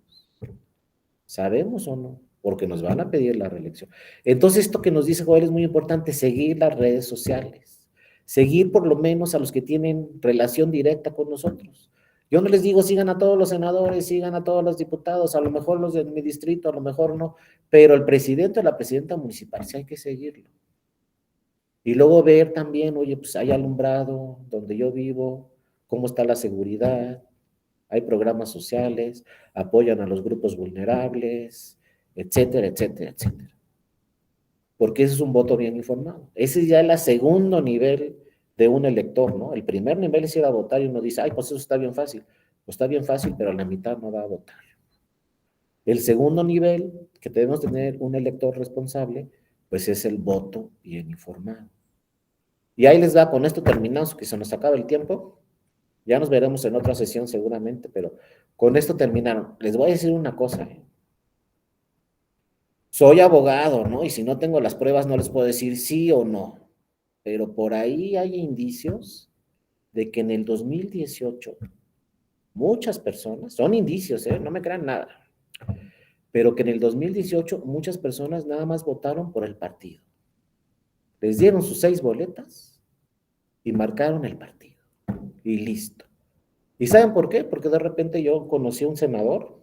¿Sabemos o no? Porque nos van a pedir la reelección. Entonces, esto que nos dice Joel es muy importante, seguir las redes sociales, seguir por lo menos a los que tienen relación directa con nosotros. Yo no les digo sigan a todos los senadores, sigan a todos los diputados, a lo mejor los de mi distrito, a lo mejor no, pero el presidente o la presidenta municipal sí hay que seguirlo. Y luego ver también, oye, pues hay alumbrado donde yo vivo, cómo está la seguridad, hay programas sociales, apoyan a los grupos vulnerables, etcétera, etcétera, etcétera. Porque ese es un voto bien informado. Ese ya es el segundo nivel de un elector, ¿no? El primer nivel es ir a votar y uno dice, ay, pues eso está bien fácil. Pues está bien fácil, pero la mitad no va a votar. El segundo nivel que debemos tener un elector responsable, pues es el voto bien informado. Y ahí les va, con esto terminamos, que se nos acaba el tiempo. Ya nos veremos en otra sesión seguramente, pero con esto terminaron. Les voy a decir una cosa. Soy abogado, ¿no? Y si no tengo las pruebas no les puedo decir sí o no. Pero por ahí hay indicios de que en el 2018 muchas personas, son indicios, no me crean nada, pero que en el 2018 muchas personas nada más votaron por el partido. Les dieron sus 6 boletas y marcaron el partido. Y listo. ¿Y saben por qué? Porque de repente yo conocí a un senador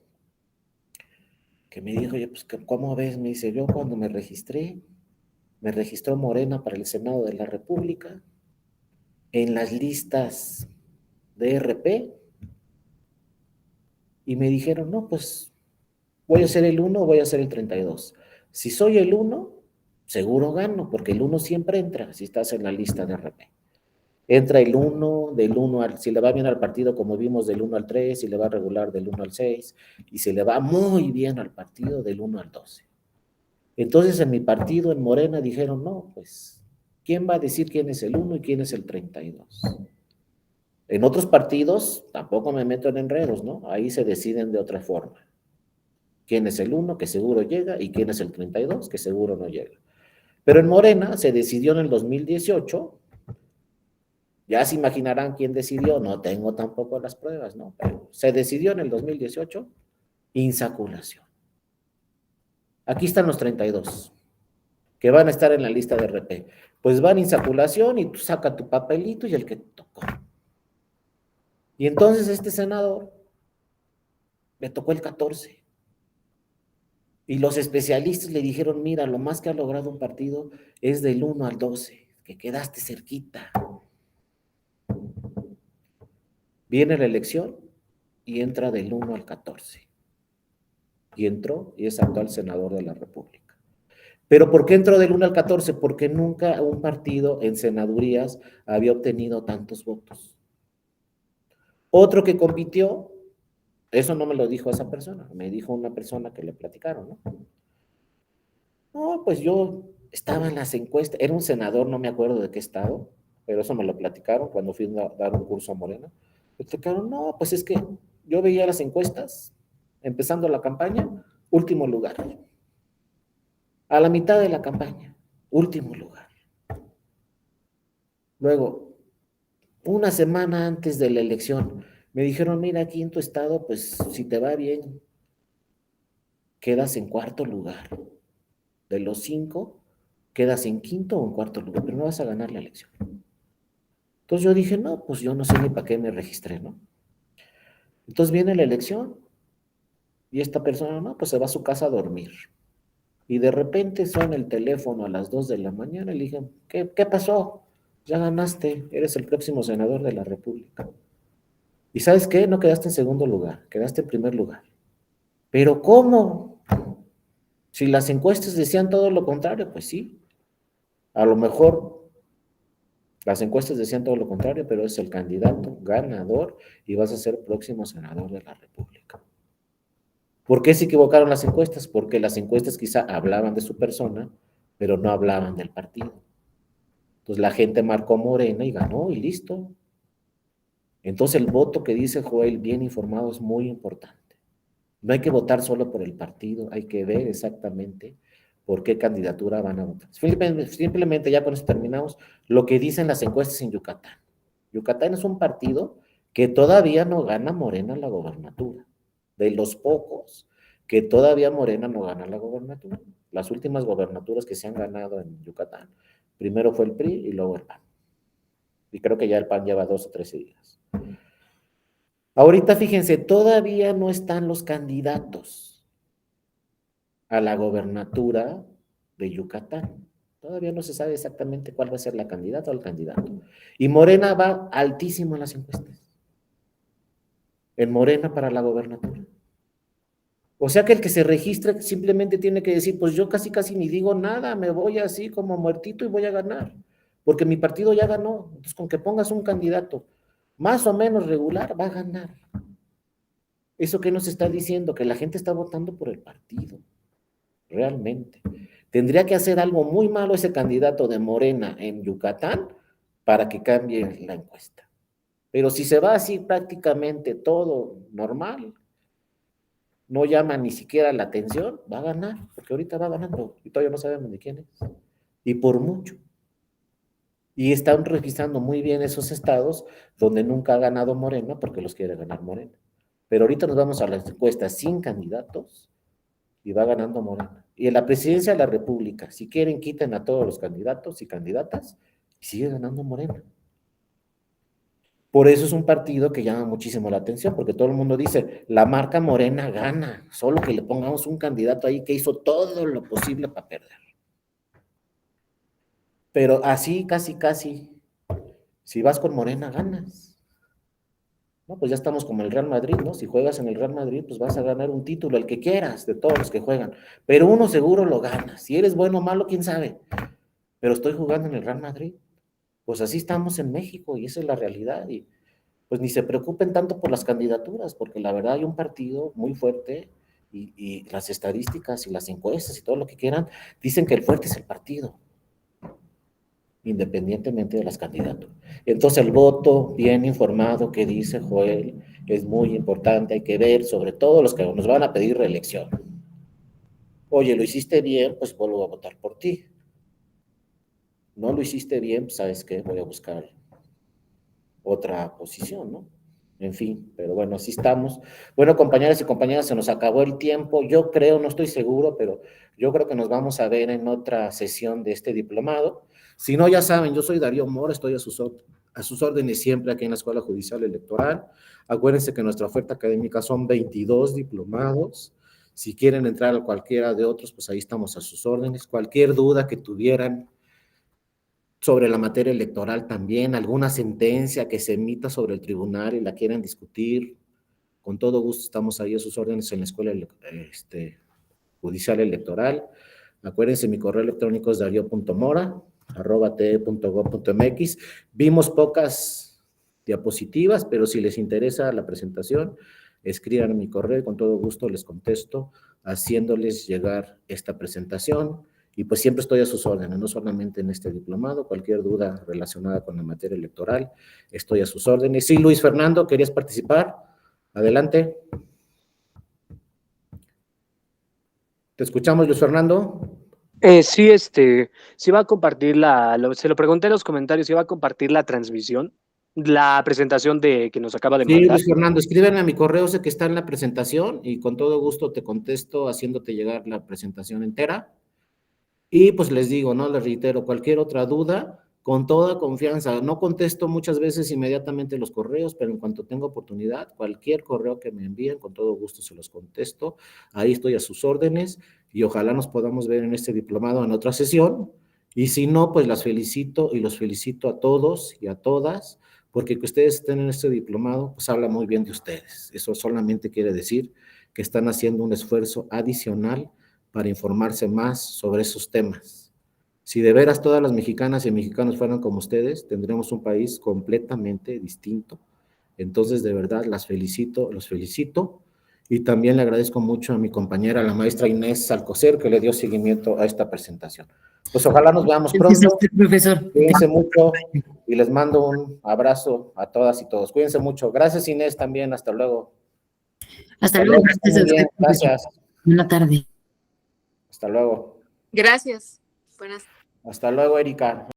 que me dijo, oye, pues, ¿cómo ves? Me dice, yo cuando me registró Morena para el Senado de la República, en las listas de RP, y me dijeron, no, pues, voy a ser el 1 o voy a ser el 32. Si soy el 1, seguro gano, porque el 1 siempre entra, si estás en la lista de RP. Entra el 1, del 1 al, si le va bien al partido, como vimos, del 1 al 3, si le va regular del 1 al 6, y si le va muy bien al partido, del 1 al 12. Entonces, en mi partido, en Morena, dijeron, no, pues, ¿quién va a decir quién es el 1 y quién es el 32? En otros partidos, tampoco me meto en enredos, ¿no? Ahí se deciden de otra forma. ¿Quién es el 1, que seguro llega, y quién es el 32, que seguro no llega? Pero en Morena se decidió en el 2018. Ya se imaginarán quién decidió, no tengo tampoco las pruebas, ¿no? Pero se decidió en el 2018, insaculación. Aquí están los 32, que van a estar en la lista de RP. Pues van insaculación y tú saca tu papelito y el que tocó. Y entonces este senador le tocó el 14. Y los especialistas le dijeron, mira, lo más que ha logrado un partido es del 1 al 12, que quedaste cerquita. Viene la elección y entra del 1 al 14. Y entró y es actual senador de la República. ¿Pero por qué entró del 1 al 14? Porque nunca un partido en senadurías había obtenido tantos votos. Otro que compitió, eso no me lo dijo esa persona, me dijo una persona que le platicaron, ¿no? No, pues yo estaban las encuestas, era un senador, no me acuerdo de qué estado, pero eso me lo platicaron cuando fui a dar un curso a Morena. Me platicaron, no, pues es que yo veía las encuestas, empezando la campaña, último lugar. A la mitad de la campaña, último lugar. Luego, una semana antes de la elección, me dijeron, mira, aquí en tu estado, pues si te va bien, quedas en cuarto lugar. De los 5, quedas en quinto o en cuarto lugar, pero no vas a ganar la elección. Entonces yo dije, no, pues yo no sé ni para qué me registré, ¿no? Entonces viene la elección y esta persona, no, pues se va a su casa a dormir. Y de repente suena el teléfono a las 2 de la mañana y le dije, ¿qué pasó? Ya ganaste, eres el próximo senador de la República. ¿Y sabes qué? No quedaste en segundo lugar, quedaste en primer lugar. ¿Pero cómo? Si las encuestas decían todo lo contrario, pues sí. A lo mejor las encuestas decían todo lo contrario, pero es el candidato ganador y vas a ser próximo senador de la República. ¿Por qué se equivocaron las encuestas? Porque las encuestas quizá hablaban de su persona, pero no hablaban del partido. Entonces la gente marcó Morena y ganó y listo. Entonces el voto que dice Joel bien informado es muy importante. No hay que votar solo por el partido, hay que ver exactamente por qué candidatura van a votar. Simplemente ya con eso terminamos, lo que dicen las encuestas en Yucatán. Yucatán es un partido que todavía no gana Morena la gobernatura. De los pocos que todavía Morena no gana la gobernatura. Las últimas gobernaturas que se han ganado en Yucatán, primero fue el PRI y luego el PAN. Y creo que ya el PAN lleva 2 o 13 días. Ahorita fíjense, todavía no están los candidatos a la gobernatura de Yucatán. Todavía no se sabe exactamente cuál va a ser la candidata o el candidato. Y Morena va altísimo en las encuestas. En Morena para la gobernatura. O sea que el que se registre simplemente tiene que decir, pues yo casi ni digo nada, me voy así como muertito y voy a ganar. Porque mi partido ya ganó. Entonces con que pongas un candidato más o menos regular, va a ganar. ¿Eso qué nos está diciendo? Que la gente está votando por el partido. Realmente. Tendría que hacer algo muy malo ese candidato de Morena en Yucatán para que cambie la encuesta. Pero si se va así prácticamente todo normal, no llama ni siquiera la atención, va a ganar, porque ahorita va ganando y todavía no sabemos de quién es. Y por mucho. Y están registrando muy bien esos estados donde nunca ha ganado Morena porque los quiere ganar Morena. Pero ahorita nos vamos a las encuestas sin candidatos y va ganando Morena. Y en la presidencia de la República, si quieren, quiten a todos los candidatos y candidatas y sigue ganando Morena. Por eso es un partido que llama muchísimo la atención, porque todo el mundo dice, la marca Morena gana, solo que le pongamos un candidato ahí que hizo todo lo posible para perder. Pero así, casi, si vas con Morena, ganas. No, pues ya estamos como el Real Madrid, ¿no? Si juegas en el Real Madrid, pues vas a ganar un título, el que quieras, de todos los que juegan. Pero uno seguro lo gana. Si eres bueno o malo, quién sabe. Pero estoy jugando en el Real Madrid. Pues así estamos en México y esa es la realidad. Y pues ni se preocupen tanto por las candidaturas, porque la verdad hay un partido muy fuerte y las estadísticas y las encuestas y todo lo que quieran dicen que el fuerte es el partido, independientemente de las candidaturas. Entonces el voto bien informado que dice Joel es muy importante, hay que ver sobre todo los que nos van a pedir reelección. Oye, lo hiciste bien, pues vuelvo a votar por ti. No lo hiciste bien, pues sabes qué, voy a buscar otra posición, ¿no? En fin, pero bueno, así estamos. Bueno, compañeras y compañeras, se nos acabó el tiempo. Yo creo, no estoy seguro, pero yo creo que nos vamos a ver en otra sesión de este diplomado. Si no, ya saben, yo soy Darío Mora, estoy a sus órdenes siempre aquí en la Escuela Judicial Electoral. Acuérdense que nuestra oferta académica son 22 diplomados. Si quieren entrar a cualquiera de otros, pues ahí estamos a sus órdenes. Cualquier duda que tuvieran sobre la materia electoral también, alguna sentencia que se emita sobre el tribunal y la quieran discutir, con todo gusto estamos ahí a sus órdenes en la Escuela Judicial Electoral. Acuérdense, mi correo electrónico es dario.mora@te.gov.mx. Vimos pocas diapositivas, pero si les interesa la presentación, escriban a mi correo, con todo gusto les contesto, haciéndoles llegar esta presentación. y pues siempre estoy a sus órdenes, no solamente en este diplomado, cualquier duda relacionada con la materia electoral, estoy a sus órdenes. Sí, Luis Fernando, ¿querías participar? Adelante. ¿Te escuchamos, Luis Fernando? Sí, sí va a compartir se lo pregunté en los comentarios, si va a compartir la transmisión, la presentación que nos acaba de Sí, mandar. Luis Fernando, escríbeme a mi correo, sé que está en la presentación, y con todo gusto te contesto haciéndote llegar la presentación entera. Y pues les digo, ¿no? Les reitero, cualquier otra duda, con toda confianza. No contesto muchas veces inmediatamente los correos, pero en cuanto tenga oportunidad, cualquier correo que me envíen, con todo gusto se los contesto. Ahí estoy a sus órdenes y ojalá nos podamos ver en este diplomado en otra sesión. Y si no, pues las felicito y los felicito a todos y a todas, porque que ustedes estén en este diplomado, pues habla muy bien de ustedes. Eso solamente quiere decir que están haciendo un esfuerzo adicional para informarse más sobre esos temas. Si de veras todas las mexicanas y mexicanos fueran como ustedes, tendremos un país completamente distinto. Entonces, de verdad, las felicito, los felicito, y también le agradezco mucho a mi compañera, la maestra Inés Alcocer, que le dio seguimiento a esta presentación. Pues ojalá nos veamos pronto. Profesor. Cuídense mucho y les mando un abrazo a todas y todos. Cuídense mucho. Gracias, Inés, también. Hasta luego. Hasta luego. Gracias a usted, gracias. Buena tarde. Hasta luego. Gracias. Buenas. Hasta luego, Erika.